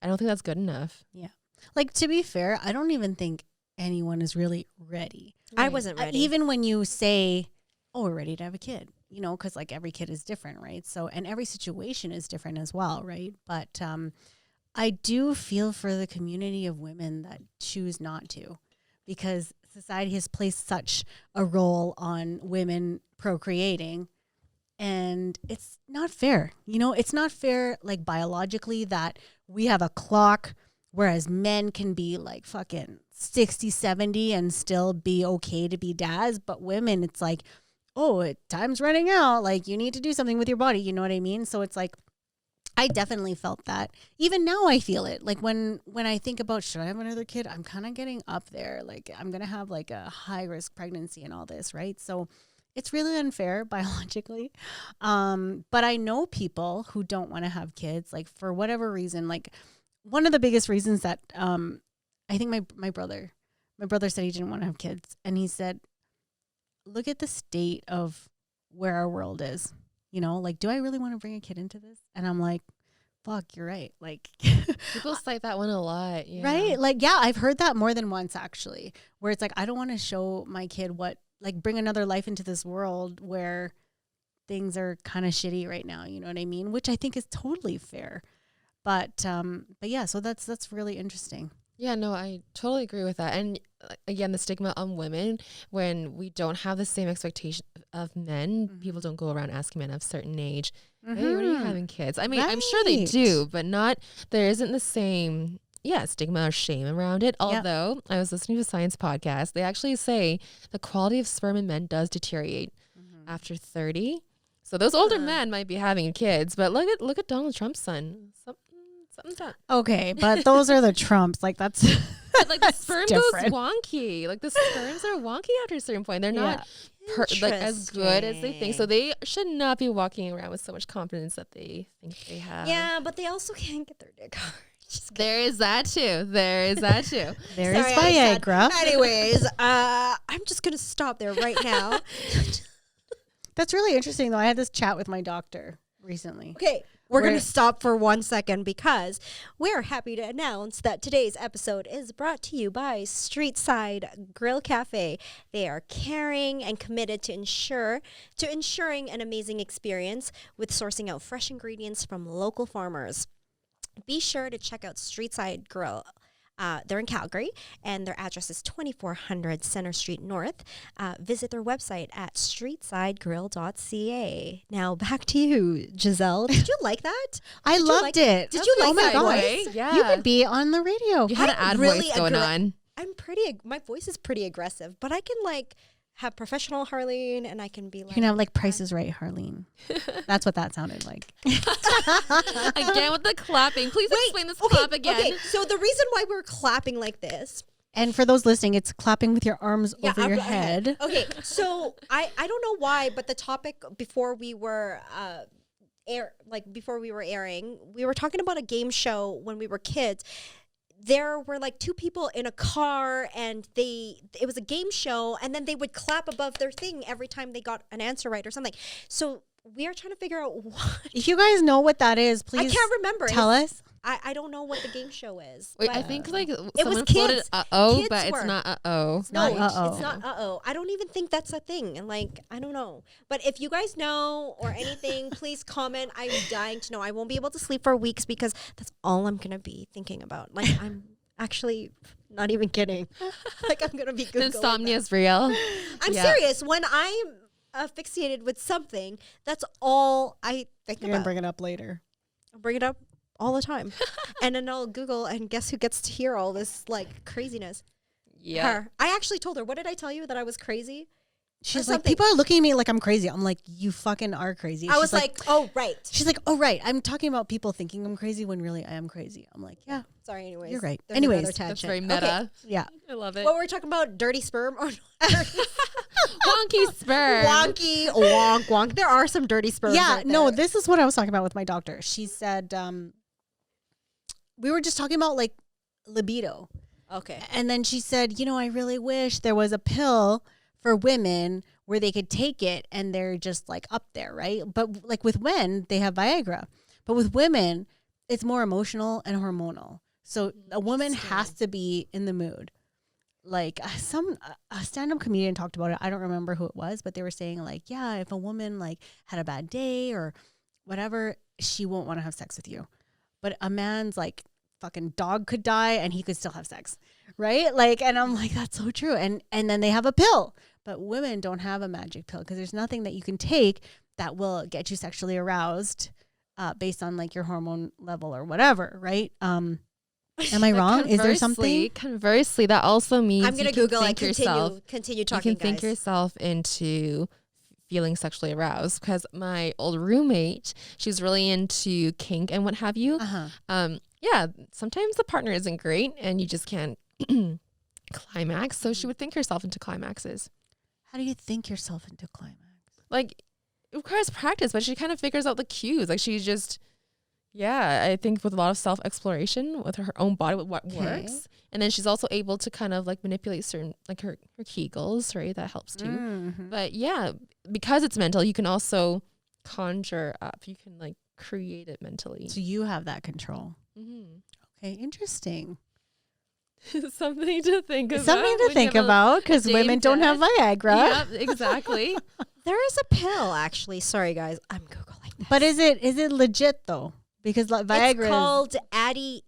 I don't think that's good enough. Yeah. Like, to be fair, I don't even think anyone is really ready. I wasn't ready. Even when you say, oh, we're ready to have a kid, you know, because like every kid is different, right? So, and every situation is different as well, right? But I do feel for the community of women that choose not to, because society has placed such a role on women procreating, and it's not fair. You know, it's not fair, like biologically, that we have a clock, whereas men can be like fucking 60, 70 and still be okay to be dads. But women, it's like, oh, time's running out. Like, you need to do something with your body. You know what I mean? So it's like, I definitely felt that. Even now I feel it. Like when I think about, should I have another kid? I'm kind of getting up there. Like, I'm going to have like a high risk pregnancy and all this, right? So it's really unfair biologically. But I know people who don't want to have kids, like for whatever reason. Like, one of the biggest reasons that I think my brother said he didn't want to have kids. And he said, look at the state of where our world is. You know, like, do I really want to bring a kid into this? And I'm like, fuck, you're right. Like, people cite that one a lot. Yeah. Right? Like, yeah, I've heard that more than once, actually, where it's like, I don't want to show my kid bring another life into this world where things are kind of shitty right now. You know what I mean? Which I think is totally fair. But yeah, so that's really interesting. Yeah, no, I totally agree with that. And again, the stigma on women, when we don't have the same expectation of men, people don't go around asking men of a certain age, hey, when are you having kids? I mean, I'm sure they do, but there isn't the same, stigma or shame around it. Although I was listening to a science podcast, they actually say the quality of sperm in men does deteriorate after 30. So those older men might be having kids, but look at Donald Trump's son. Something's up. Okay, but those are the Trumps. Like, that's like the sperm goes wonky. Like the sperms are wonky after a certain point. They're not like as good as they think. So they should not be walking around with so much confidence that they think they have. Yeah, but they also can't get their dick hard. There is that too. There is Viagra. Anyways, I'm just gonna stop there right now. That's really interesting, though. I had this chat with my doctor recently. Okay. We're going to stop for 1 second because we're happy to announce that today's episode is brought to you by Streetside Grill Cafe. They are caring and committed to ensuring an amazing experience with sourcing out fresh ingredients from local farmers. Be sure to check out Streetside Grill. They're in Calgary, and their address is 2400 Center Street North. Visit their website at streetsidegrill.ca. Now, back to you, Giselle. Did you like that? I loved it. Did you like that voice? Yeah. You could be on the radio. You had an ad voice going on. My voice is pretty aggressive, but I can have professional Harleen, and I can be like... You can have Price is Right, Harleen. That's what that sounded like. Again with the clapping. Please explain this clap again. Okay, so the reason why we're clapping like this... And for those listening, it's clapping with your arms over your head. Okay, so I don't know why, but the topic before we were before we were airing, we were talking about a game show when we were kids. There were like two people in a car and it was a game show, and then they would clap above their thing every time they got an answer right or something. So we are trying to figure out what. If you guys know what that is, please I can't remember. tell us. I don't know what the game show is. Wait, I think like was someone floated kids. uh-oh, Kids but were. it's not uh-oh. No, Not uh-oh. it's not uh-oh. I don't even think that's a thing. And like, I don't know. But if you guys know or anything, please comment. I'm dying to know. I won't be able to sleep for weeks because that's all I'm going to be thinking about. Like, I'm actually not even kidding. Like, I'm going to be The Googling insomnia that. is real. I'm Yeah. serious. When I'm asphyxiated with something, that's all I think You're going to about. bring it up later. I'll bring it up all the time. And then I'll Google, and guess who gets to hear all this like craziness? Yeah. Her. I actually told her, what did I tell you? That I was crazy? She's Or like, something. people are looking at me like I'm crazy. I'm like, you fucking are crazy. I She's was like, oh, right. she's like, oh, right. I'm talking about people thinking I'm crazy when really I am crazy. I'm like, yeah, Sorry, anyways. you're right. There's Anyways, another That's tangent. very meta. yeah. I love it. What were we talking about? Dirty sperm? Or Wonky sperm. wonky, wonk, wonk. There are some dirty sperms. Yeah, out no, there. this is what I was talking about with my doctor. She said, we were just talking about like libido. Okay. And then she said, I really wish there was a pill for women where they could take it and they're just like up there, right? But like with men, they have Viagra. But with women, it's more emotional and hormonal. So a woman has to be in the mood. Like a stand-up comedian talked about it. I don't remember who it was, but they were saying like, yeah, if a woman like had a bad day or whatever, she won't want to have sex with you. But a man's like fucking dog could die and he could still have sex, right? Like, and I'm like, that's so true. And then they have a pill, but women don't have a magic pill because there's nothing that you can take that will get you sexually aroused based on like your hormone level or whatever, right? Am I wrong? Is there something? Conversely, that also means I'm going to you can Google think and yourself. continue You talking, can think guys. yourself into feeling sexually aroused because my old roommate, she's really into kink and what have you. Yeah, sometimes the partner isn't great and you just can't climax. So she would think herself into climaxes. How do you think yourself into climax? Like, it requires practice, but she kind of figures out the cues. Like, she's just, yeah, I think with a lot of self-exploration with her own body, with what works. And then she's also able to kind of like manipulate certain, like her Kegels, right? That helps too. Mm-hmm. But yeah, because it's mental, you can also conjure up. You can like create it mentally. So you have that control. Mm-hmm. Okay, interesting. Something to think about. Something to when think you have about because day women don't have debt. Viagra. Yep, exactly. There is a pill, actually. Sorry, guys. I'm Googling this. But is it legit though? Because Viagra It's called Addy,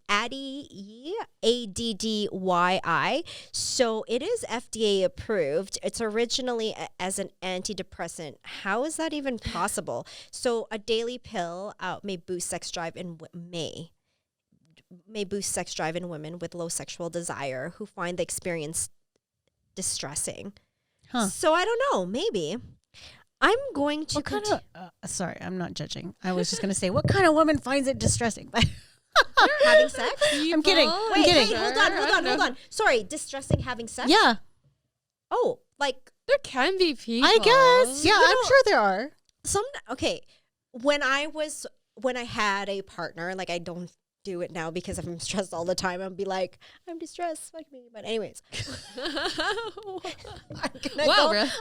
ADDYI. So it is FDA approved. It's originally as an antidepressant. How is that even possible? So a daily pill may boost sex drive in may boost sex drive in women with low sexual desire who find the experience distressing. Huh. So I don't know. Maybe I'm going to. What kind of? Sorry, I'm not judging. I was just gonna say, what kind of woman finds it distressing? having sex? I'm kidding. I'm Wait, kidding. hold on. Sorry, distressing having sex? Yeah, Oh, like There can be people. I guess. Yeah, You I'm know- sure there are. okay. When I had a partner, like I don't do it now because I'm stressed all the time. I'd be like, I'm distressed, fuck me. But anyways,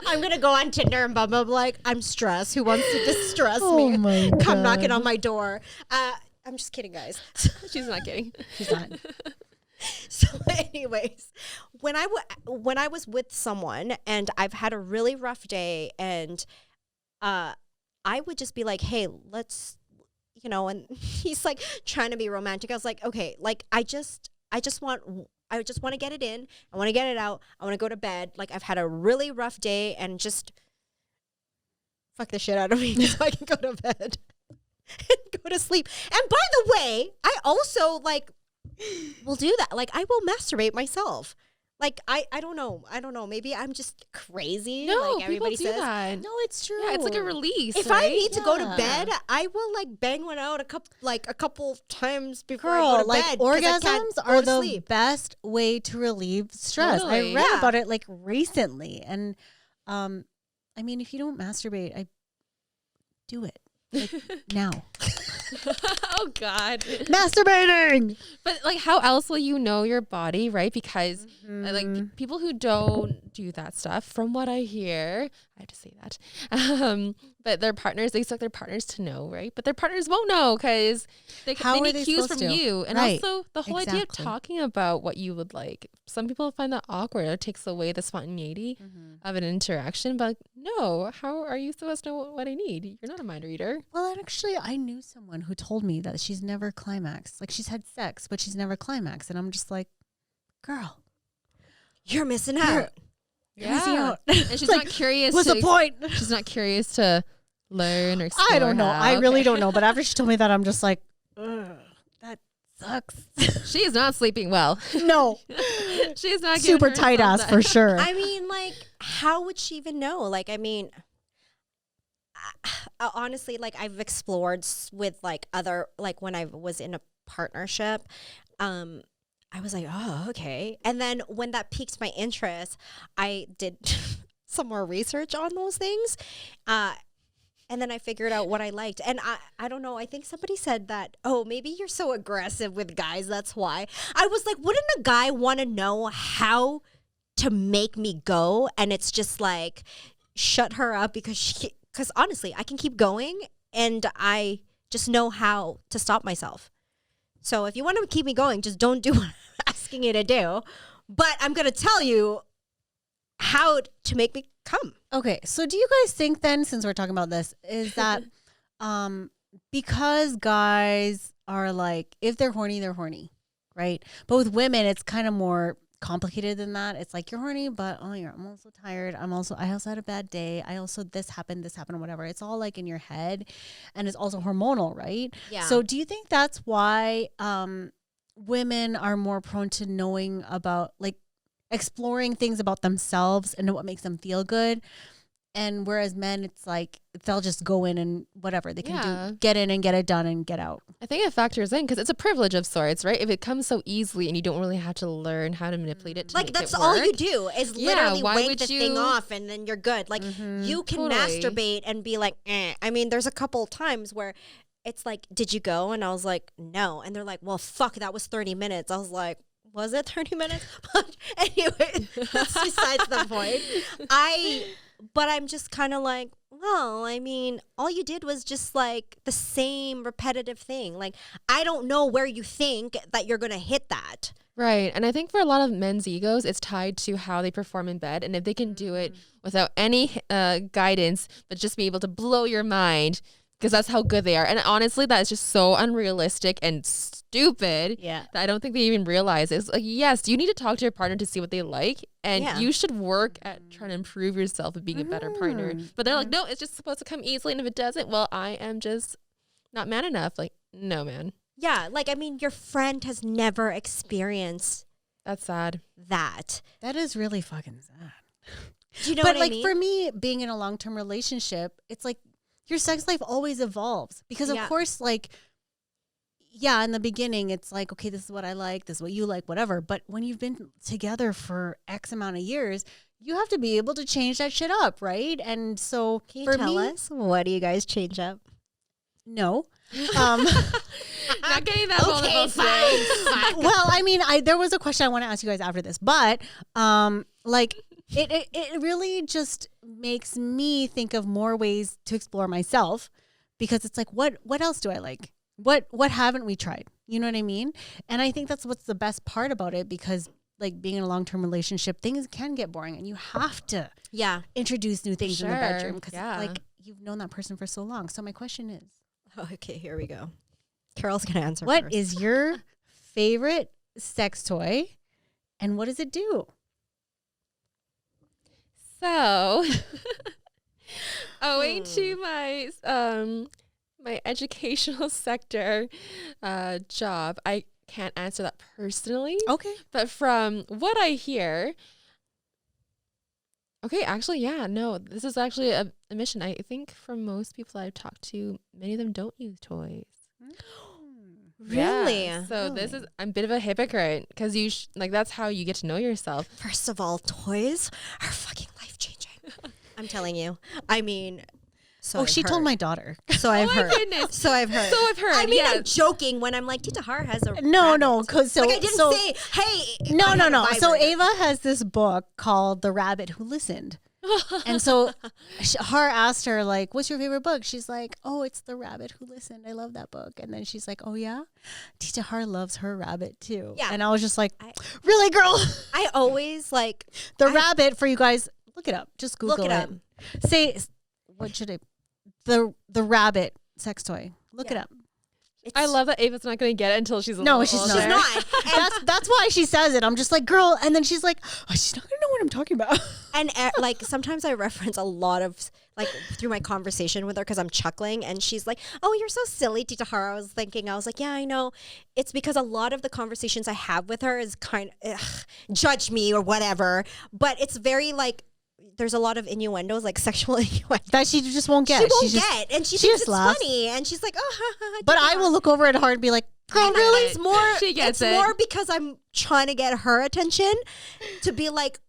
I'm gonna go on Tinder and Bumble, be like, I'm stressed. Who wants to distress me? my Come knocking on my door. I'm just kidding, guys. She's not kidding. She's not. So anyways, when I was with someone and I've had a really rough day and I would just be like, hey, let's, and he's like trying to be romantic. I was like, okay, like I just want to get it in. I want to get it out. I want to go to bed. Like I've had a really rough day and just fuck the shit out of me so I can go to bed and go to sleep. And by the way, I also will do that. Like I will masturbate myself. Like I don't know. Maybe I'm just crazy. No, like people everybody do says. that. No, it's true. Yeah, it's like a release. If right? I need to go to Yeah. bed, I will like bang one out a couple times before I Girl, go to like bed. 'cause I can't orgasms go are to the sleep. best way to relieve stress. Totally. I read Yeah. about it like recently, and I mean, if you don't masturbate, I do it like, now. Oh God. Masturbating. But like, how else will you know your body, right? Because like people who don't do that stuff, from what I hear, I have to say that, but their partners, they expect their partners to know, right? But their partners won't know because they need cues from you. And also the whole idea of talking about what you would like. Some people find that awkward. It takes away the spontaneity of an interaction. But no, how are you supposed to know what I need? You're not a mind reader. Well, actually, I knew someone who told me that she's never climaxed. Like, she's had sex, but she's never climaxed. And I'm just like, girl, you're missing out. You're missing out. And she's like, not curious. What's the point? She's not curious to learn or explore. I don't know. How. I really don't know. But after she told me that, I'm just like, ugh, that sucks. She is not sleeping well. No. She's not super tight ass for sure. I mean, like, how would she even know? Like, I mean, honestly, like, I've explored with like other, like when I was in a partnership, I was like, oh, okay. And then when that piqued my interest, I did some more research on those things. And then I figured out what I liked. And I don't know, I think somebody said that, oh, maybe you're so aggressive with guys, that's why. I was like, wouldn't a guy want to know how to make me go? And it's just like, shut her up because honestly, I can keep going and I just know how to stop myself. So if you want to keep me going, just don't do what I'm asking you to do. But I'm going to tell you how to make me come. Okay, so do you guys think then, since we're talking about this, is that because guys are like, if they're horny, right? But with women, it's kind of more complicated than that. It's like, you're horny, but I'm also tired. I also had a bad day. This happened, whatever. It's all like in your head, and it's also hormonal, right? Yeah. So do you think that's why women are more prone to knowing about, like, exploring things about themselves and what makes them feel good? And whereas men, it's like they'll just go in and whatever they can do, get in and get it done and get out. I think it factors in because it's a privilege of sorts, right? If it comes so easily and you don't really have to learn how to manipulate it to like, make that's it work, all you do is literally wank the thing you... off and then you're good. Like, you can masturbate and be like, eh. I mean, there's a couple times where it's like, did you go? And I was like, no. And they're like, well, fuck, that was 30 minutes. I was like, was it 30 minutes? But anyway, that's besides the point. But I'm just kind of like, well, I mean, all you did was just like the same repetitive thing. Like, I don't know where you think that you're going to hit that. Right. And I think for a lot of men's egos, it's tied to how they perform in bed. And if they can do it without any guidance, but just be able to blow your mind, because that's how good they are. And honestly, that is just so unrealistic and stupid that I don't think they even realize. It's like, yes, you need to talk to your partner to see what they like. And you should work at trying to improve yourself and being a better partner. But they're like, no, it's just supposed to come easily. And if it doesn't, well, I am just not man enough. Like, no, man. Yeah. Like, I mean, your friend has never experienced. That's sad. That is really fucking sad. Do you know what I mean? But like, for me, being in a long-term relationship, it's like, your sex life always evolves because of course, like, in the beginning, it's like, okay, this is what I like, this is what you like, whatever. But when you've been together for X amount of years, you have to be able to change that shit up, right? And so can you tell us, what do you guys change up? No. Not getting that vulnerable. Fine. Well, I mean, there was a question I want to ask you guys after this, but like, it really just makes me think of more ways to explore myself, because it's like, what else do I like? What haven't we tried? You know what I mean? And I think that's what's the best part about it, because like, being in a long-term relationship, things can get boring and you have to introduce new things in the bedroom, because like, you've known that person for so long. So my question is, okay, here we go. Carole's gonna answer. What first. is your favorite sex toy and what does it do? So, owing to my my educational sector job, I can't answer that personally. Okay. But from what I hear, okay, actually, no, this is actually a mission. I think for most people I've talked to, many of them don't use toys. Really? Yeah. So this is, I'm a bit of a hypocrite, because you like, that's how you get to know yourself. First of all, toys are fucking life-changing. I'm telling you. I mean, So Oh, I've she told heard. my daughter. So I've heard. goodness. So I've heard. So I've heard. I mean, yeah. I'm joking when I'm like, Tita Har has a No, rabbit. no, because so like I didn't so, say, hey. No, I no, have a no. So vibrator. Ava has this book called The Rabbit Who Listened. And so Har asked her, like, what's your favorite book? She's like, oh, it's The Rabbit Who Listened. I love that book. And then she's like, oh, yeah? Tita Har loves her rabbit, too. Yeah. And I was just like, really, girl? I always like The rabbit, for you guys, look it up. Just Google look it up. Say, what should I? The rabbit sex toy. Look it up. I love that Ava's not going to get it until she's a No, little she's older. not. She's not. That's why she says it. I'm just like, girl. And then she's like, oh, she's not going to know what I'm talking about. And like sometimes I reference a lot of like through my conversation with her because I'm chuckling and she's like, "Oh, you're so silly, Tita Har." I was like, "Yeah, I know." It's because a lot of the conversations I have with her is kind of judge me or whatever, but it's very like there's a lot of innuendos, like sexual innuendos. That she just won't get. She won't She's just- get, and she she thinks just it's laughs. funny, and she's like, "Oh, ha, ha, ha, But Tita I Har." will look over at her and be like, girl, And really? It's more. She gets it's it. more because I'm trying to get her attention. To be like,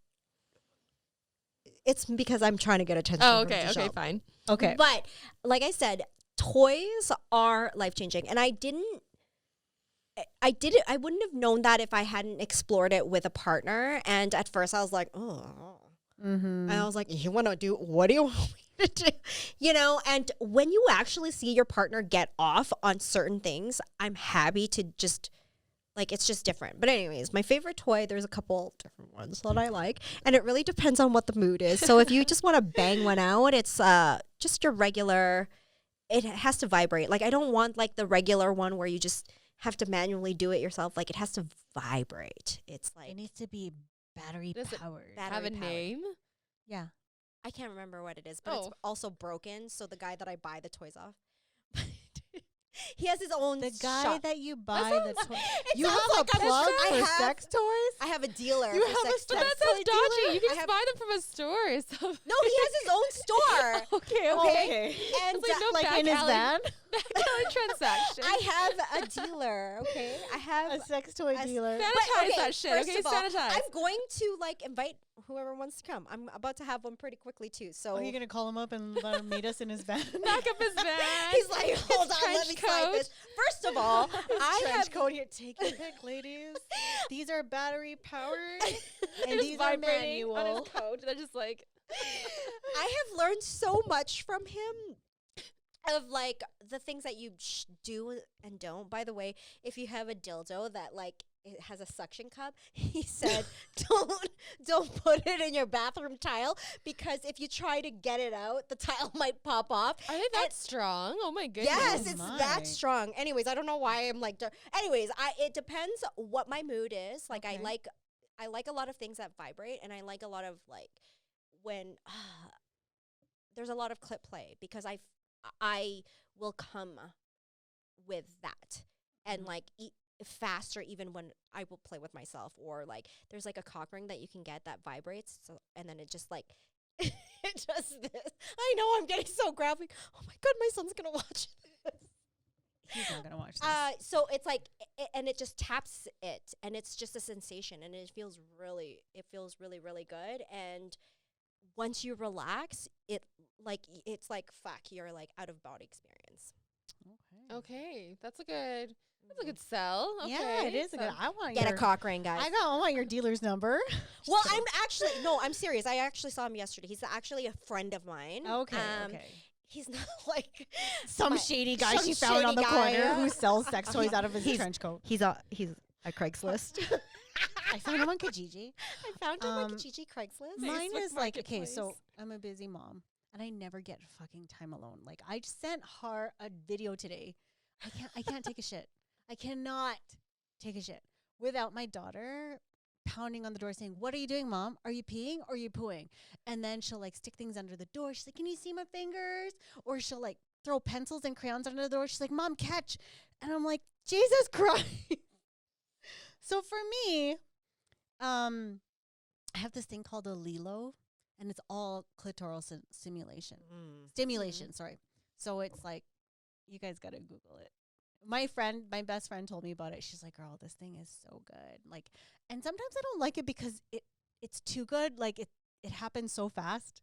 it's because I'm trying to get attention. Oh, from okay, Giselle. okay, fine. Okay. But like I said, toys are life changing, and I wouldn't have known that if I hadn't explored it with a partner. And at first, I was like, oh. Mm-hmm. And I was like, what do you want me to do? You know, and when you actually see your partner get off on certain things, I'm happy to just, like, it's just different. But anyways, my favorite toy, there's a couple different ones that I like. And it really depends on what the mood is. So if you just want to bang one out, it's just your regular, it has to vibrate. Like, I don't want, like, the regular one where you just have to manually do it yourself. Like, it has to vibrate. It's like, It needs to be battery Does it powered. Have a Battery-powered. name? Yeah. I can't remember what it is, but it's Oh. also broken. So the guy that I buy the toys off, he has his own The guy shop. that you buy the toy. It You have sounds a like I'm plug I for have- sex toys? I have a dealer. You for have a sex But toys. that sounds toy dodgy. dealer? You can I just have- buy them from a store or something. No, he has his own store. Okay, Okay. And It's like no Like back in his alley, van? back alley transaction. I have a dealer. Okay, I have. A sex toy a- dealer. Sanitize that shit, first okay? of all, Sanitize. I'm going to like invite whoever wants to come. I'm about to have one pretty quickly too. So Are you going to call him up and let him meet us in his van? Back up his van. he's like, hold on, let trench me slide coat. this. First of all, I Trench have coat here. Take your pick, ladies. These are battery powered. They're and just these are vibrating on manual. his coat. They're just like, I have learned so much from him of like the things that you do and don't. By the way, if you have a dildo that like it has a suction cup, he said don't put it in your bathroom tile because if you try to get it out, the tile might pop off. are they that strong? Oh my goodness. Yes, Oh it's my. that strong. Anyways, I don't know why I'm like. Anyways, it depends what my mood is. Like Okay. I like a lot of things that vibrate, and I like a lot of like when there's a lot of clip play because I will come with that and like faster even when I will play with myself or like there's like a cock ring that you can get that vibrates and then it just like it does this. I know I'm getting so graphic. Oh my god, my son's gonna watch this. He's not going to watch this. So it's like and it just taps it and it's just a sensation and it feels really really good and once you relax it's like fuck you're like out of body experience. Okay, that's a good sell. Okay, Yeah, it is a so- good. I want Get your, a cock ring, guys. I want your dealer's number. Well, I'm serious. I actually saw him yesterday. He's actually a friend of mine. Okay. He's not like Some my- shady guy some she found on shady the guy, corner yeah. who sells sex toys out of his trench coat. he's a Craigslist. I found him on Kijiji. I found him on Um, Kijiji Craigslist. Mine Facebook is like, okay, so Marketplace. I'm a busy mom and I never get fucking time alone. Like I sent her a video today. I can't take a shit. I cannot take a shit without my daughter pounding on the door saying, "What are you doing, Mom? Are you peeing or are you pooing?" And then she'll like stick things under the door. She's like, "Can you see my fingers?" Or she'll like throw pencils and crayons under the door. She's like, "Mom, catch." And I'm like, Jesus Christ. So for me, I have this thing called a Lilo, and it's all clitoral stimulation. Stimulation, sorry. So it's like, you guys got to Google it. My best friend told me about it. She's like, girl, this thing is so good. Like, and sometimes I don't like it because it's too good. Like it happens so fast.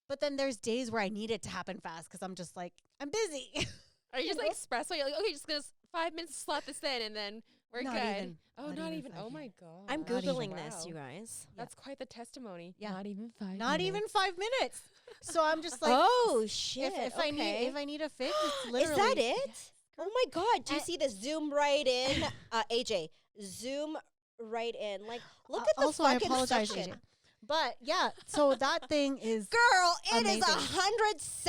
But then there's days where I need it to happen fast because I'm just like, I'm busy. Are you just like espresso? You're like, okay, just gonna 5 minutes to slot this in, and then we're Not good. even. Oh, Not not even even. 5 Oh my minutes. god. I'm Not even. Googling this, Wow. you guys. That's quite the testimony. Yeah. Not even 5 Not minutes. even 5 minutes. So I'm just like, Oh shit! if I need a fix, it's Is literally. that it? Oh my god! Do you I- see this? Zoom right in, AJ. Zoom right in. Like, look at the also, I fucking apologize, section. AJ. But yeah, so that thing is Girl, it is amazing.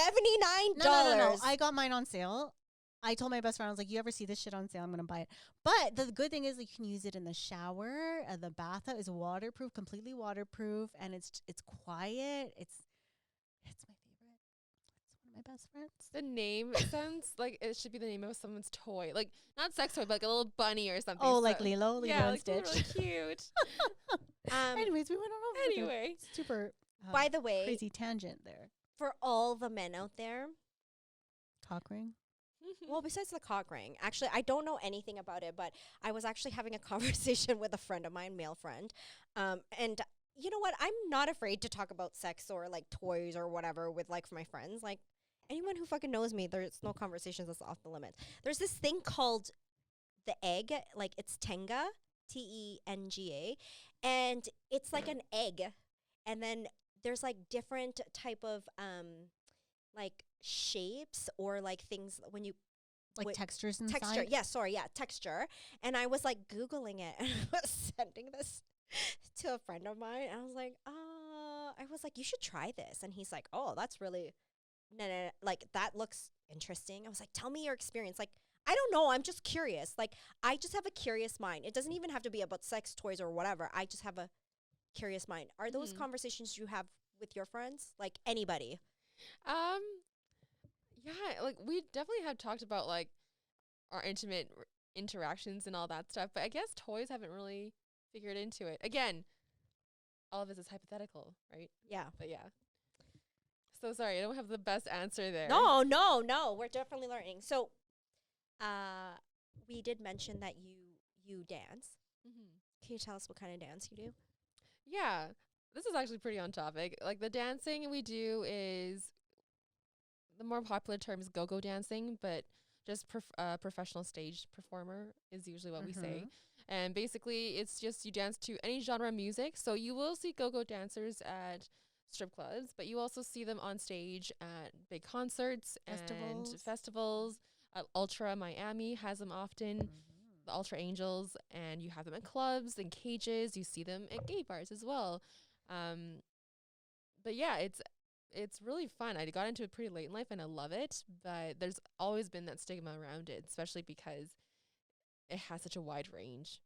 $179. no. I got mine on sale. I told my best friend, I was like, you ever see this shit on sale, I'm going to buy it. But the good thing is you can use it in the shower. The bathtub is waterproof, completely waterproof. And it's quiet. It's my favorite. It's one of my best friends. The name sounds like it should be the name of someone's toy, like not sex toy, but like a little bunny or something. Oh, like Lilo yeah, and like Stitch. really cute. Anyways, we went on over Anyway, the super By the way, crazy tangent there. for all the men out there, Cock ring. well, besides the cock ring, actually, I don't know anything about it, but I was actually having a conversation with a friend of mine, male friend, and you know what? I'm not afraid to talk about sex or like toys or whatever with like my friends. Like anyone who fucking knows me, there's no conversations that's off the limits. There's this thing called the egg, like it's Tenga, Tenga, and it's like an egg, and then there's like different type of like shapes or like things when you Like Wait, textures inside. texture. Yeah, sorry, yeah, texture. And I was like Googling it and I was sending this to a friend of mine. And I was like, you should try this. And he's like, oh, that's really, no, like that looks interesting. I was like, tell me your experience. Like, I don't know. I'm just curious. Like, I just have a curious mind. It doesn't even have to be about sex toys or whatever. I just have a curious mind. Are those conversations you have with your friends? Like anybody? Yeah, like we definitely have talked about like our intimate interactions and all that stuff, but I guess toys haven't really figured into it. Again, all of this is hypothetical, right? Yeah. But yeah. So sorry, I don't have the best answer there. No. We're definitely learning. So, we did mention that you dance. Can you tell us what kind of dance you do? Yeah, this is actually pretty on topic. Like the dancing we do is the more popular term is go-go dancing, but just professional stage performer is usually what we say. And basically, it's just you dance to any genre of music. So you will see go-go dancers at strip clubs, but you also see them on stage at big concerts and festivals. Ultra Miami has them often, the Ultra Angels, and you have them at clubs and cages. You see them at gay bars as well. But yeah, it's really fun. I got into it pretty late in life and I love it, but there's always been that stigma around it, especially because it has such a wide range.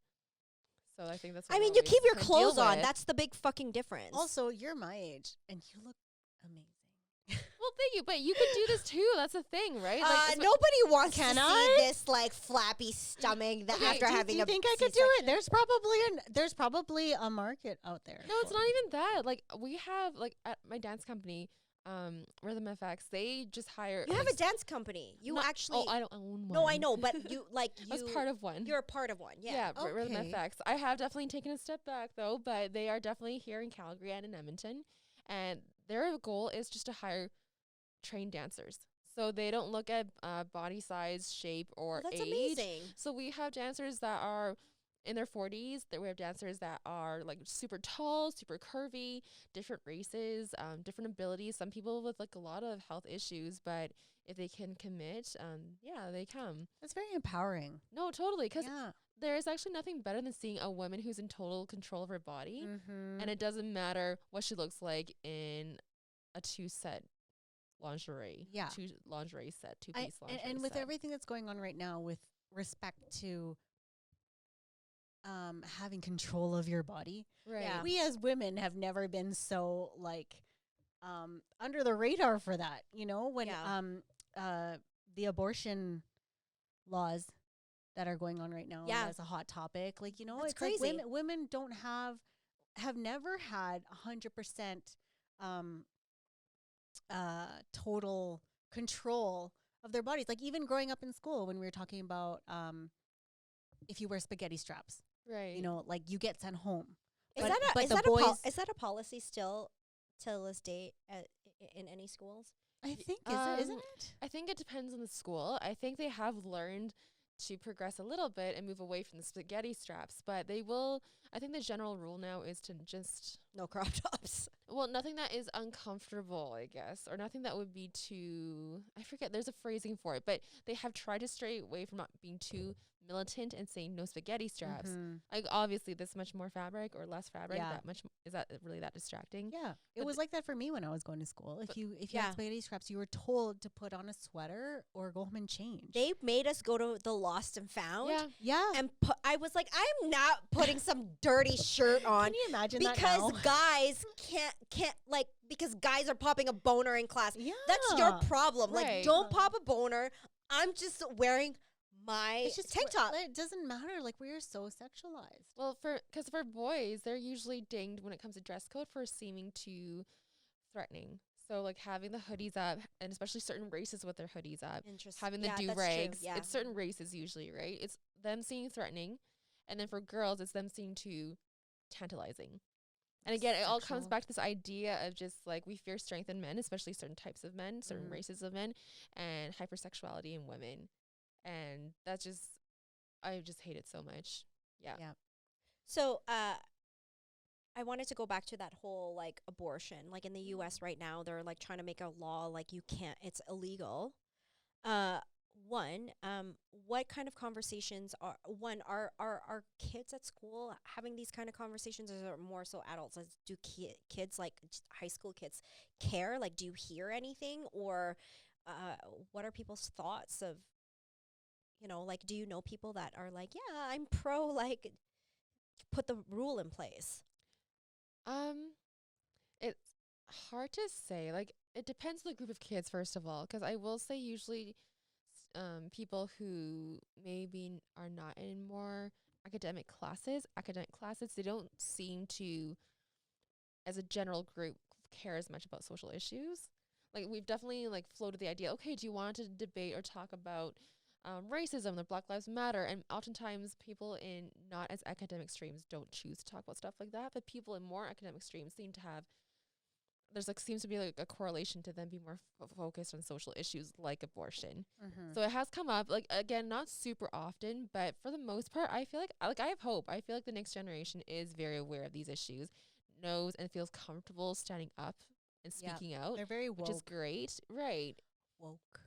So I think that's what I mean, we you always keep your kinda clothes deal on. with. That's the big fucking difference. Also, you're my age and you look amazing. Well, thank you, but you could do this too. That's the thing, right? Nobody wants Can to I? see this like flappy stomach that Okay, after do having you a think I could do it? There's probably a market out there. No, it's not even that. Like we have like at my dance company, Rhythm FX, they just hire. You have like, a dance company. You not- actually. Oh, I don't own one. No, I know, but you like you. I was part of one. You're a part of one. Yeah. Rhythm Okay. FX. I have definitely taken a step back though, but they are definitely here in Calgary and in Edmonton, and their goal is just to hire trained dancers. So they don't look at body size, shape, or That's age. amazing. So we have dancers that are in their 40s. That we have dancers that are like super tall, super curvy, different races, different abilities. Some people with like a lot of health issues, but if they can commit, yeah, they come. That's very empowering. No, totally, because Yeah. there is actually nothing better than seeing a woman who's in total control of her body, Mm-hmm. and it doesn't matter what she looks like in a two-set lingerie. Yeah. Two-piece lingerie And with set. everything that's going on right now with respect to having control of your body, Right. Yeah. we as women have never been so like under the radar for that. You know, when Yeah. the abortion laws that are going on right now Yeah. as a hot topic, like, you know, That's it's like crazy. women don't have never had 100% total control of their bodies. Like even growing up in school when we were talking about if you wear spaghetti straps, Right. you know, like you get sent home. Is But- that but is the that boys- is that a policy still till this date in any schools? I think isn't it? I think it depends on the school. I think they have learned to progress a little bit and move away from the spaghetti straps, but they will. I think the general rule now is to just No crop tops. nothing that is uncomfortable, I guess, or nothing that would be too. I forget. There's a phrasing for it, but they have tried to stray away from not being too militant and saying no spaghetti straps. Like obviously, this much more fabric or less fabric. Yeah. That much is that really that distracting? Yeah, it But was like that for me when I was going to school. If you Yeah. had spaghetti straps, you were told to put on a sweater or go home and change. They made us go to the Lost and Found. Yeah. yeah, And I was like, I'm not putting some dirty shirt on. can you imagine that Because now? guys can't like, because guys are popping a boner in class. Yeah, That's your problem. Like, Right. don't pop a boner. I'm just wearing my It's just tank top. It doesn't matter. Like, we are so sexualized. Well, because for boys, they're usually dinged when it comes to dress code for seeming too threatening. So like having the hoodies up, and especially certain races with their hoodies up, Interesting. having the Yeah, do that's true. rags. Yeah. It's certain races usually, right? It's them seeming threatening, and then for girls, it's them seeming too tantalizing. And again, it all comes Sexual. back to this idea of just like we fear strength in men, especially certain types of men, certain Mhm. races of men, and hypersexuality in women. And that's just, I just hate it so much. Yeah. Yeah. So, I wanted to go back to that whole like abortion. Like in the US right now, they're like trying to make a law like you can't, it's illegal. What kind of conversations are kids at school having these kind of conversations, or is it more so adults? Like, do kids like high school kids care? Like, do you hear anything, or what are people's thoughts of, like, do you know people that are like, yeah, I'm pro, like, put the rule in place? It's hard to say. Like, it depends on the group of kids, first of all, because I will say usually people who maybe are not in more academic classes, they don't seem to, as a general group, care as much about social issues. Like, we've definitely like floated the idea, okay, do you want to debate or talk about racism, the Black Lives Matter? And oftentimes people in not as academic streams don't choose to talk about stuff like that, but people in more academic streams seem to have, seems to be like a correlation to them being more focused on social issues like abortion. So it has come up, like, again, not super often, but for the most part, I feel like I have hope. I feel like the next generation is very aware of these issues, knows and feels comfortable standing up and Yeah. speaking out, They're very which is woke. great. Right. Woke.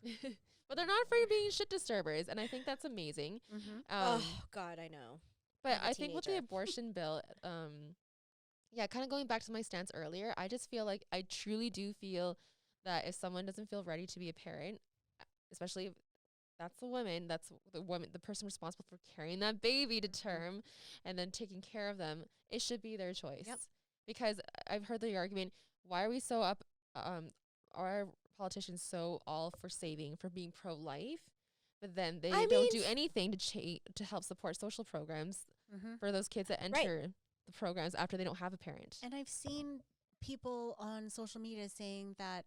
But they're not afraid of being shit disturbers, and I think that's amazing. Oh God, I know. But I'm a I think with the teenager. abortion bill, yeah, kind of going back to my stance earlier, I just feel like I truly do feel that if someone doesn't feel ready to be a parent, especially if that's the woman, the person responsible for carrying that baby to term and then taking care of them, it should be their choice. Yep. Because I've heard the argument, why are we so up, are politicians so all for being pro-life, but then they don't do anything to help support social programs for those kids that enter the programs after they don't have a parent. And I've seen people on social media saying that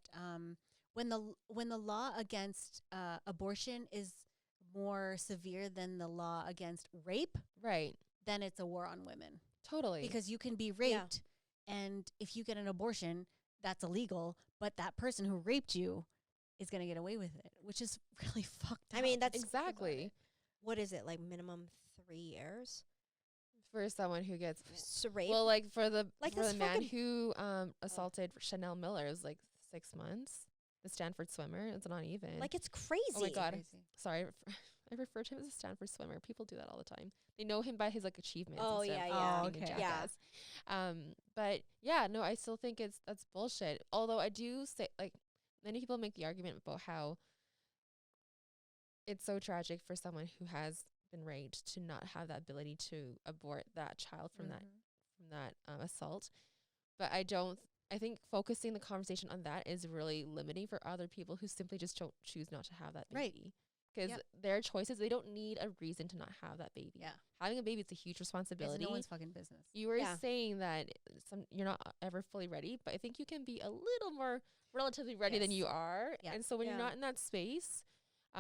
when the law against abortion is more severe than the law against rape, Right. then it's a war on women. Totally. Because you can be raped, and if you get an abortion, that's illegal, but that person who raped you is going to get away with it, which is really fucked up. I mean, that's exactly what is it, like minimum 3 years for someone who gets rape? well, like for the this man fucking- who assaulted Chanel Miller, it was like 6 months. The Stanford swimmer, it's not even. like, it's crazy. Oh my God. Crazy. Sorry, I refer to him as a Stanford swimmer. People do that all the time. They know him by his like achievements. Oh, instead of yeah, yeah. being a Okay. Yeah. jackass. But yeah, no, I still think that's bullshit. Although I do say, like, many people make the argument about how it's so tragic for someone who has been raped to not have that ability to abort that child from that assault. But I think focusing the conversation on that is really limiting for other people who simply just don't choose not to have that Right. baby. Because Yep. their choices, they don't need a reason to not have that baby. Yeah. Having a baby is a huge It's responsibility. no one's fucking business. You were Yeah. saying that you're not ever fully ready, but I think you can be a little more relatively ready than Yes. you are. Yeah. And so when you're Yeah. not in that space,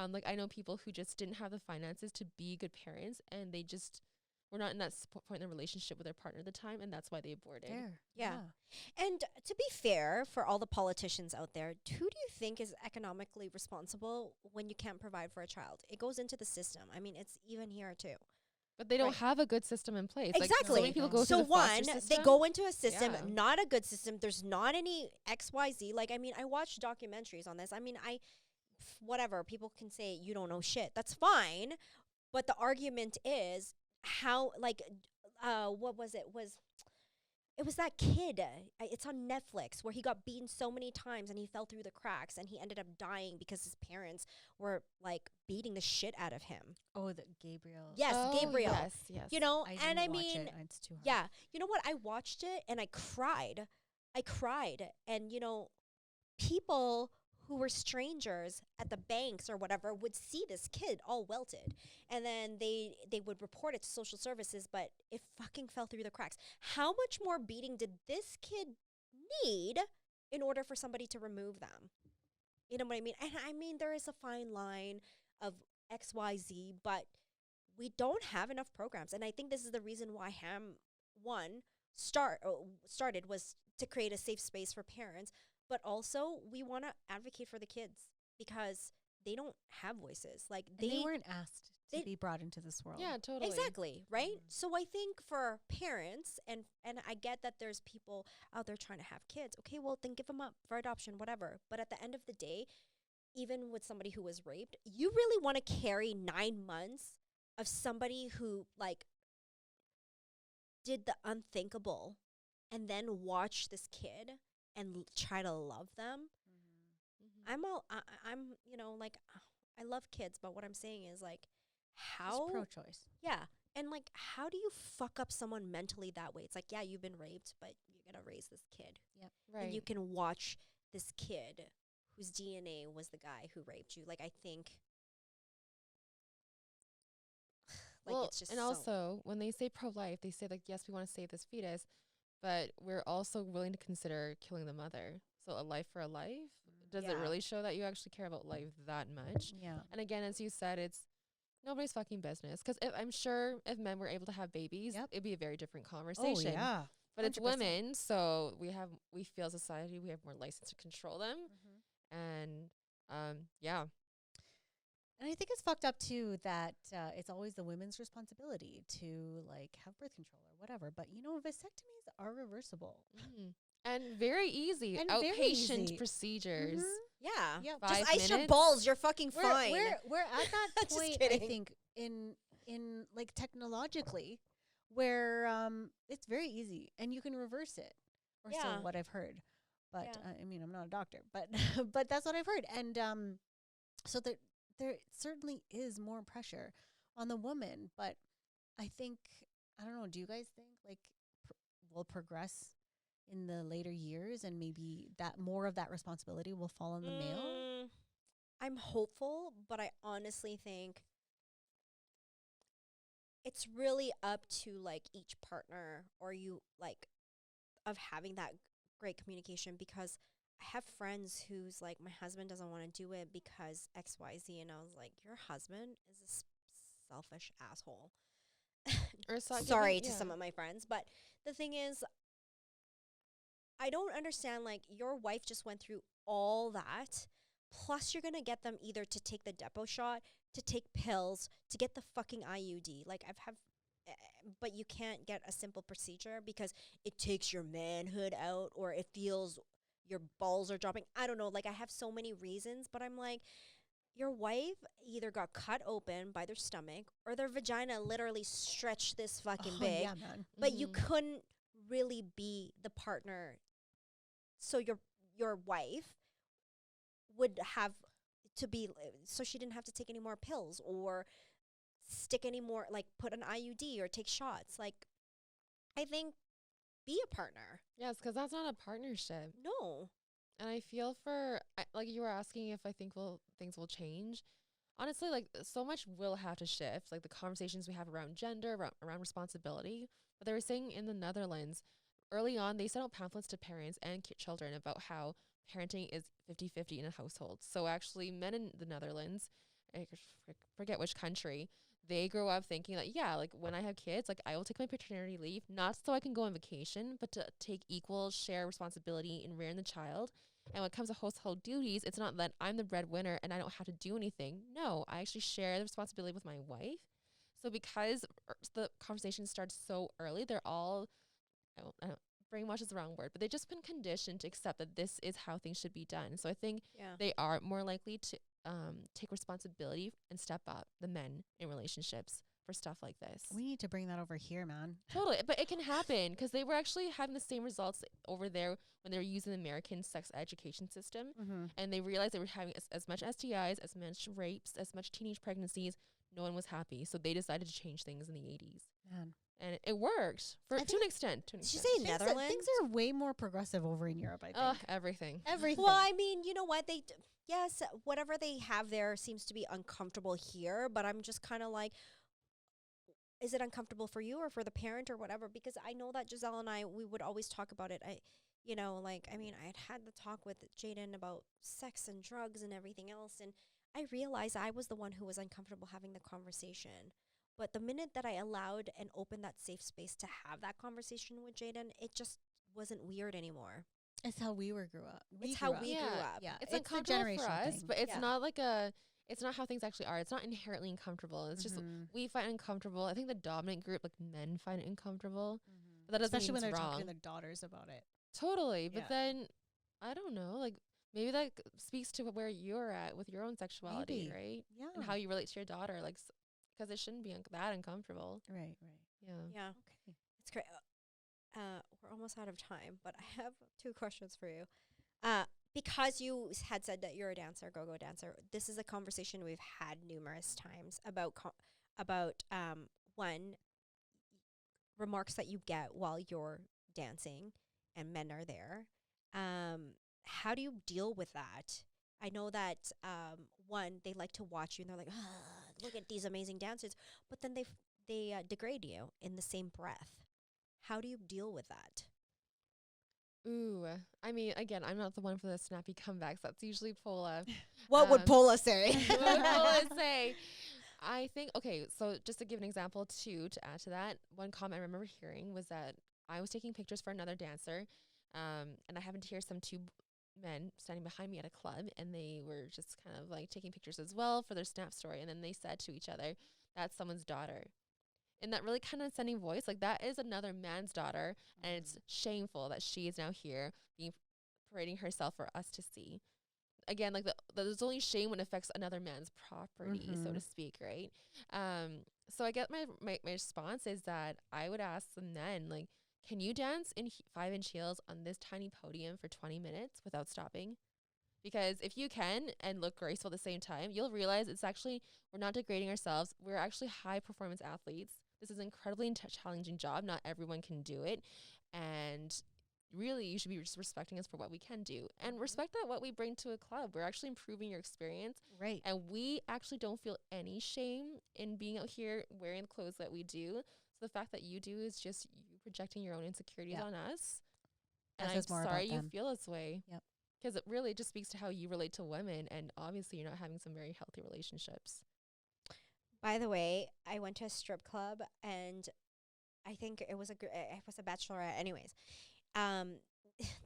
like I know people who just didn't have the finances to be good parents, and they just were not in that point in the relationship with their partner at the time, and that's why they aborted. Fair. Yeah. And to be fair, for all the politicians out there, who do you think is economically responsible when you can't provide for a child? It goes into the system. I mean, it's even here too. But they don't Right. have a good system in place. Like, Exactly. so many people go So through the foster one, they system. go into a system, Yeah. not a good system. There's not any XYZ. Like, I mean, I watched documentaries on this. I mean, whatever, people can say you don't know shit. That's fine. But the argument is how, like, what was it? It was that kid. It's on Netflix where he got beaten so many times and he fell through the cracks and he ended up dying because his parents were like beating the shit out of him. Oh, the Gabriel. Yes, Oh, Gabriel. Yes. You know, I and didn't I watch mean, it. It's too hard. yeah, you know what? I watched it and I cried. And, you know, people who were strangers at the banks or whatever would see this kid all welted. And then they would report it to social services, but it fucking fell through the cracks. How much more beating did this kid need in order for somebody to remove them? You know what I mean? And I mean, there is a fine line of XYZ, but we don't have enough programs. And I think this is the reason why started was to create a safe space for parents, but also we want to advocate for the kids because they don't have voices. Like And they weren't asked to be brought into this world. Yeah, totally. exactly, right? So I think for parents, and I get that there's people out there trying to have kids. Okay, well then give them up for adoption, whatever. But at the end of the day, even with somebody who was raped, you really want to carry 9 months of somebody who like did the unthinkable and then watch this kid and try to love them. I'm you know, like, I love kids, but what I'm saying is like, how pro-choice. yeah, and like, how do you fuck up someone mentally that way? It's like, yeah, you've been raped, but you're gonna raise this kid, Right. and you can watch this kid whose DNA was the guy who raped you. Like, I think, like, well, it's just and so also when they say pro-life, they say like, yes, we want to save this fetus, but we're also willing to consider killing the mother. So a life for a life. Does it Yeah. really show that you actually care about life that much? Yeah. And again, as you said, it's nobody's fucking business. Because I'm sure if men were able to have babies, Yep. it'd be a very different Oh, conversation. yeah. But it's 100%. women, so we feel as a society we have more license to control them. And yeah. And I think it's fucked up too that it's always the women's responsibility to like have birth control or whatever. But you know, vasectomies are reversible. And very easy. And very Outpatient easy. procedures. yeah. Yeah. Just 5 ice your minutes. balls. You're fucking fine. We're at that Just point, I kidding. think, in like technologically, where it's very easy and you can reverse it, or so Yeah. what I've heard. But Yeah. I mean, I'm not a doctor, but but that's what I've heard. And so there certainly is more pressure on the woman. But I think, I don't know. Do you guys think like we'll progress in the later years, and maybe that more of that responsibility will fall on the male? I'm hopeful, but I honestly think it's really up to like each partner or you like of having that great communication, because I have friends who's like, my husband doesn't want to do it because XYZ, and I was like, your husband is a selfish asshole. Or Sorry to some of my friends, but the thing is, I don't understand, like, your wife just went through all that, plus you're gonna get them either to take the depot shot, to take pills, to get the fucking IUD. Like, but you can't get a simple procedure because it takes your manhood out, or it feels your balls are dropping. I don't know, like, I have so many reasons, but I'm like, your wife either got cut open by their stomach or their vagina literally stretched this fucking Oh, big, yeah, man. but you couldn't really be the partner. So your wife would have to be, so she didn't have to take any more pills or stick any more, like put an IUD or take shots. Like, I think be a partner. Yes, because that's not a partnership. No. And I feel like you were asking if I think things will change. Honestly, like so much will have to shift. Like the conversations we have around gender, around responsibility. But they were saying in the Netherlands, early on, they sent out pamphlets to parents and children about how parenting is 50-50 in a household. So actually, men in the Netherlands, I forget which country, they grow up thinking that, yeah, like when I have kids, like I will take my paternity leave, not so I can go on vacation, but to take equal share responsibility in rearing the child. And when it comes to household duties, it's not that I'm the breadwinner and I don't have to do anything. No, I actually share the responsibility with my wife. So because the conversation starts so early, they're all, I don't brainwash is the wrong word, but they've just been conditioned to accept that this is how things should be done. So I think they are more likely to take responsibility and step up, the men in relationships, for stuff like this. We need to bring that over here, man. Totally. But it can happen because they were actually having the same results over there when they were using the American sex education system. And they realized they were having as much STIs, as much rapes, as much teenage pregnancies. No one was happy. So they decided to change things in the 80s. Man. And it worked to an extent. Did you say Netherlands? Things are way more progressive over in Europe, I think. Everything. Everything. Well, I mean, you know what? Yes, whatever they have there seems to be uncomfortable here, but I'm just kind of like, is it uncomfortable for you or for the parent or whatever? Because I know that Giselle and we would always talk about it. I had the talk with Jaden about sex and drugs and everything else. And I realized I was the one who was uncomfortable having the conversation. But the minute that I allowed and opened that safe space to have that conversation with Jaden, it just wasn't weird anymore. It's how we grew up. It's how we grew up. Yeah, It's uncomfortable for us, but it's Yeah. not like it's not how things actually are. It's not inherently uncomfortable. It's just we find it uncomfortable. I think the dominant group, like men, find it uncomfortable. But that doesn't Especially when mean they're it's wrong. talking to their daughters about it. Totally. Yeah. But then, I don't know, like maybe that speaks to where you're at with your own sexuality, Maybe. right? Yeah. And how you relate to your daughter, like, because it shouldn't be that uncomfortable. Right. Yeah. Yeah. Okay. It's great. We're almost out of time, but I have 2 questions for you. Because you had said that you're a dancer, go-go dancer, this is a conversation we've had numerous times about one, remarks that you get while you're dancing and men are there. How do you deal with that? I know that one, they like to watch you and they're like, look at these amazing dancers, but then they degrade you in the same breath. How do you deal with that? Ooh, I mean, again, I'm not the one for the snappy comebacks. That's usually Paula. What would Paula say? What would Paula say? I think, okay, so just to give an example too, to add to that, one comment I remember hearing was that I was taking pictures for another dancer, and I happened to hear some 2 men standing behind me at a club, and they were just kind of like taking pictures as well for their Snap story, and then they said to each other, that's someone's daughter. In that really condescending voice, like that is another man's daughter, and it's shameful that she is now here being parading herself for us to see. Again, like there's only shame when it affects another man's property, so to speak, right? So I get my response is that I would ask the men, like, can you dance in 5-inch heels on this tiny podium for 20 minutes without stopping? Because if you can and look graceful at the same time, you'll realize it's actually, we're not degrading ourselves. We're actually high performance athletes. This is an incredibly challenging job. Not everyone can do it. And really, you should be just respecting us for what we can do. And respect that what we bring to a club. We're actually improving your experience. Right. And we actually don't feel any shame in being out here wearing the clothes that we do. So the fact that you do is just you projecting your own insecurities on us. And I'm sorry you feel this way. Yep. Because it really just speaks to how you relate to women. And obviously, you're not having some very healthy relationships. By the way, I went to a strip club, and I think it was a bachelorette. Anyways,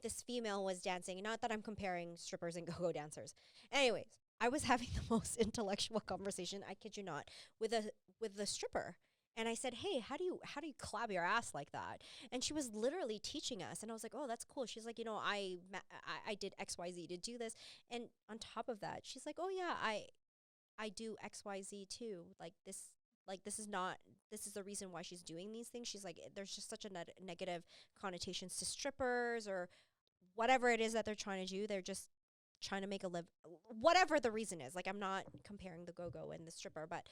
this female was dancing. Not that I'm comparing strippers and go-go dancers. Anyways, I was having the most intellectual conversation, I kid you not, with the stripper. And I said, hey, how do you clap your ass like that? And she was literally teaching us. And I was like, oh, that's cool. She's like, I did XYZ to do this. And on top of that, she's like, oh yeah, I do XYZ too. This is the reason why she's doing these things. She's like, there's just such a negative connotations to strippers or whatever it is that they're trying to do. They're just trying to make a live, whatever the reason is. Like, I'm not comparing the go-go and the stripper, but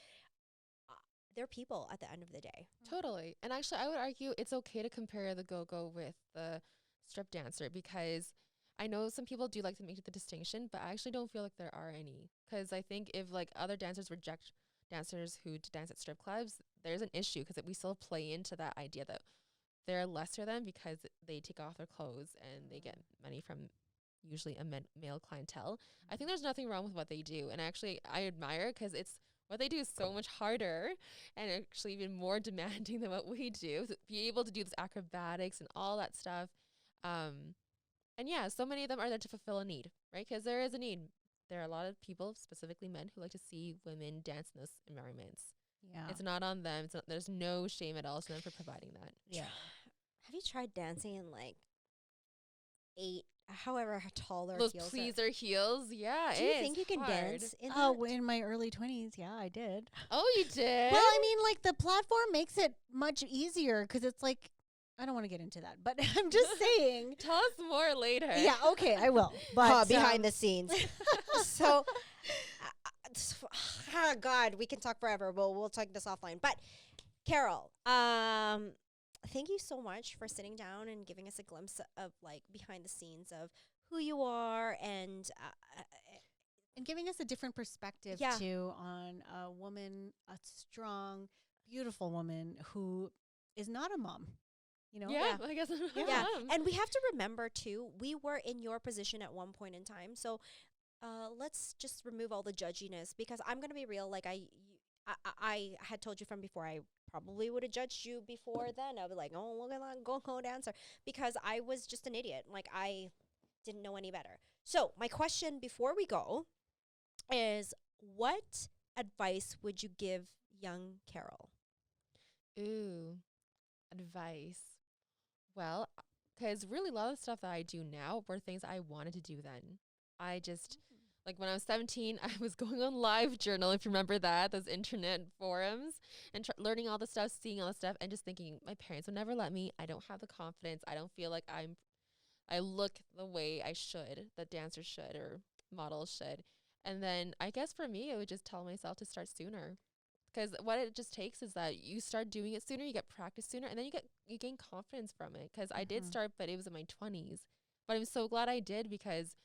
they're people at the end of the day. Totally. And actually, I would argue it's okay to compare the go-go with the strip dancer, because I know some people do like to make the distinction, but I actually don't feel like there are any. Because I think if like other dancers reject dancers who dance at strip clubs, there's an issue, because we still play into that idea that they're lesser than because they take off their clothes and they get money from usually a male clientele. I think there's nothing wrong with what they do. And actually, I admire, because it's what they do is so much harder and actually even more demanding than what we do. To be able to do this acrobatics and all that stuff. And yeah, so many of them are there to fulfill a need, right? Because there is a need. There are a lot of people, specifically men, who like to see women dance in those environments. Yeah. It's not on them. There's no shame at all to them for providing that. Yeah. Have you tried dancing in like 8, however tall their Those heels are? pleaser heels, yeah. Do you think you can hard. dance in Oh, that? in my early 20s, yeah, I did. Oh, you did? Well, I mean, like the platform makes it much easier because it's like, I don't want to get into that, but I'm just saying. Tell us more later. Yeah, okay, I will. But Behind the scenes. So, God, we can talk forever. We'll talk this offline. But Carole, thank you so much for sitting down and giving us a glimpse of like behind the scenes of who you are and giving us a different perspective Yeah. too on a woman, a strong, beautiful woman who is not a mom. You know? Yeah, I guess. yeah. And we have to remember too, we were in your position at one point in time. So let's just remove all the judginess, because I'm gonna be real. Like I had told you from before, I probably would have judged you before then. I was like, oh, look at that go dancer, because I was just an idiot. Like I didn't know any better. So my question before we go is, what advice would you give young Carole? Ooh, advice. Well, because really a lot of the stuff that I do now were things I wanted to do then. I just, like when I was 17, I was going on LiveJournal, if you remember that, those internet forums, and learning all the stuff, seeing all the stuff, and just thinking my parents would never let me. I don't have the confidence. I don't feel like I look the way I should, that dancers should or models should. And then I guess for me, I would just tell myself to start sooner. Because what it just takes is that you start doing it sooner, you get practice sooner, and then you gain confidence from it. Because I did start, but it was in my 20s. But I'm so glad I did, because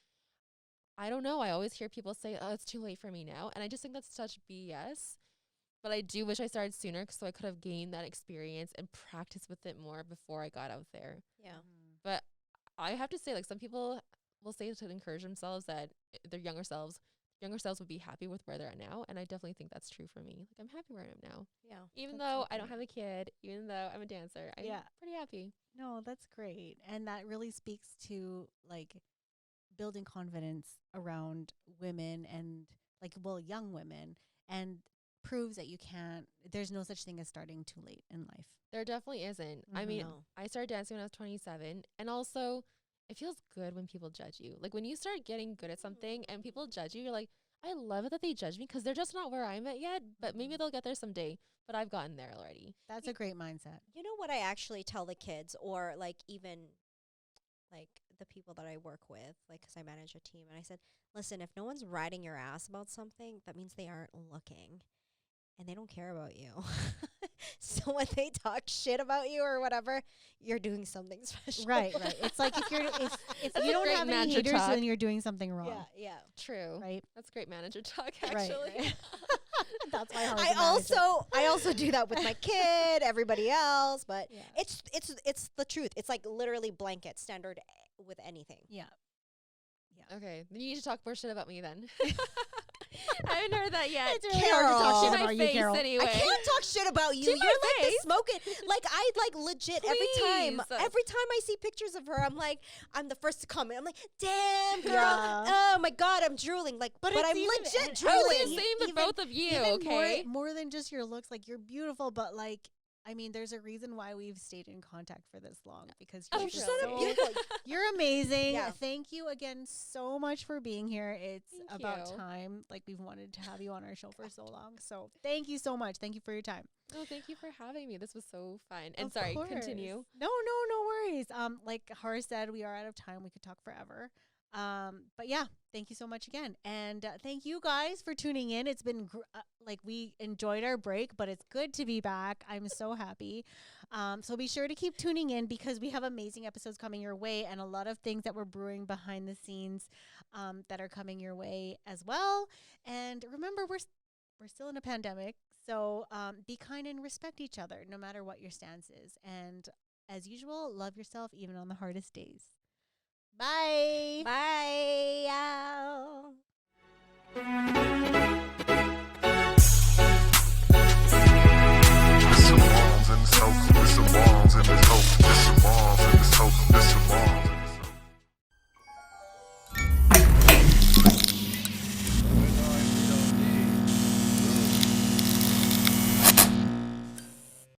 I don't know. I always hear people say, oh, it's too late for me now. And I just think that's such BS. But I do wish I started sooner, so I could have gained that experience and practiced with it more before I got out there. Yeah. But I have to say, like, some people will say to encourage themselves that their younger selves would be happy with where they're at now. And I definitely think that's true for me. Like, I'm happy where I am now. Yeah. Even That's though so I don't great. have a kid, even though I'm a dancer, I'm Yeah. pretty happy. No, that's great. And that really speaks to like building confidence around women and like, well, young women, and proves that there's no such thing as starting too late in life. There definitely isn't. I mean, No. I started dancing when I was 27. And also, it feels good when people judge you. Like, when you start getting good at something and people judge you, you're like, I love it that they judge me, because they're just not where I'm at yet. But maybe they'll get there someday. But I've gotten there already. That's a great mindset. You know what I actually tell the kids, or like even like the people that I work with, like, because I manage a team, and I said, listen, if no one's riding your ass about something, that means they aren't looking and they don't care about you. So when they talk shit about you or whatever, you're doing something special. Right. It's like if That's you a don't great have any manager haters, talk. then you're doing something wrong. Yeah. True. Right. That's great manager talk, Right, actually. right. That's why I also do that with my kid, everybody else, but Yeah. it's the truth. It's like literally blanket standard with anything. Yeah. Okay. Then you need to talk more shit about me then. I haven't heard that yet. It's really hard to talk Carole. shit To my about you, face, Carole. anyway. I can't talk shit about you. To You're my like the face? smoking. Like I like legit Please. every time I see pictures of her, I'm like, I'm the first to comment. I'm like, damn girl. Yeah. Oh my God, I'm drooling. Like, but it's I'm even- legit and- I was drooling. the same with Even- both of you, Even okay? more than just your looks, like you're beautiful, but like, I mean, there's a reason why we've stayed in contact for this long, because Oh, you're you're so so beautiful. You're amazing. Yeah. Thank you again so much for being here. It's Thank about you. time. Like, we've wanted to have you on our show for so long. So thank you so much. Thank you for your time. Oh, thank you for having me. This was so fun. And Of sorry, course. continue. No worries. Like Har said, we are out of time. We could talk forever. But yeah, thank you so much again. And thank you guys for tuning in. It's been like, we enjoyed our break, but it's good to be back. I'm so happy. So be sure to keep tuning in, because we have amazing episodes coming your way, and a lot of things that we're brewing behind the scenes that are coming your way as well. And remember, we're still in a pandemic. So be kind and respect each other, no matter what your stance is. And as usual, love yourself even on the hardest days. Bye. Bye.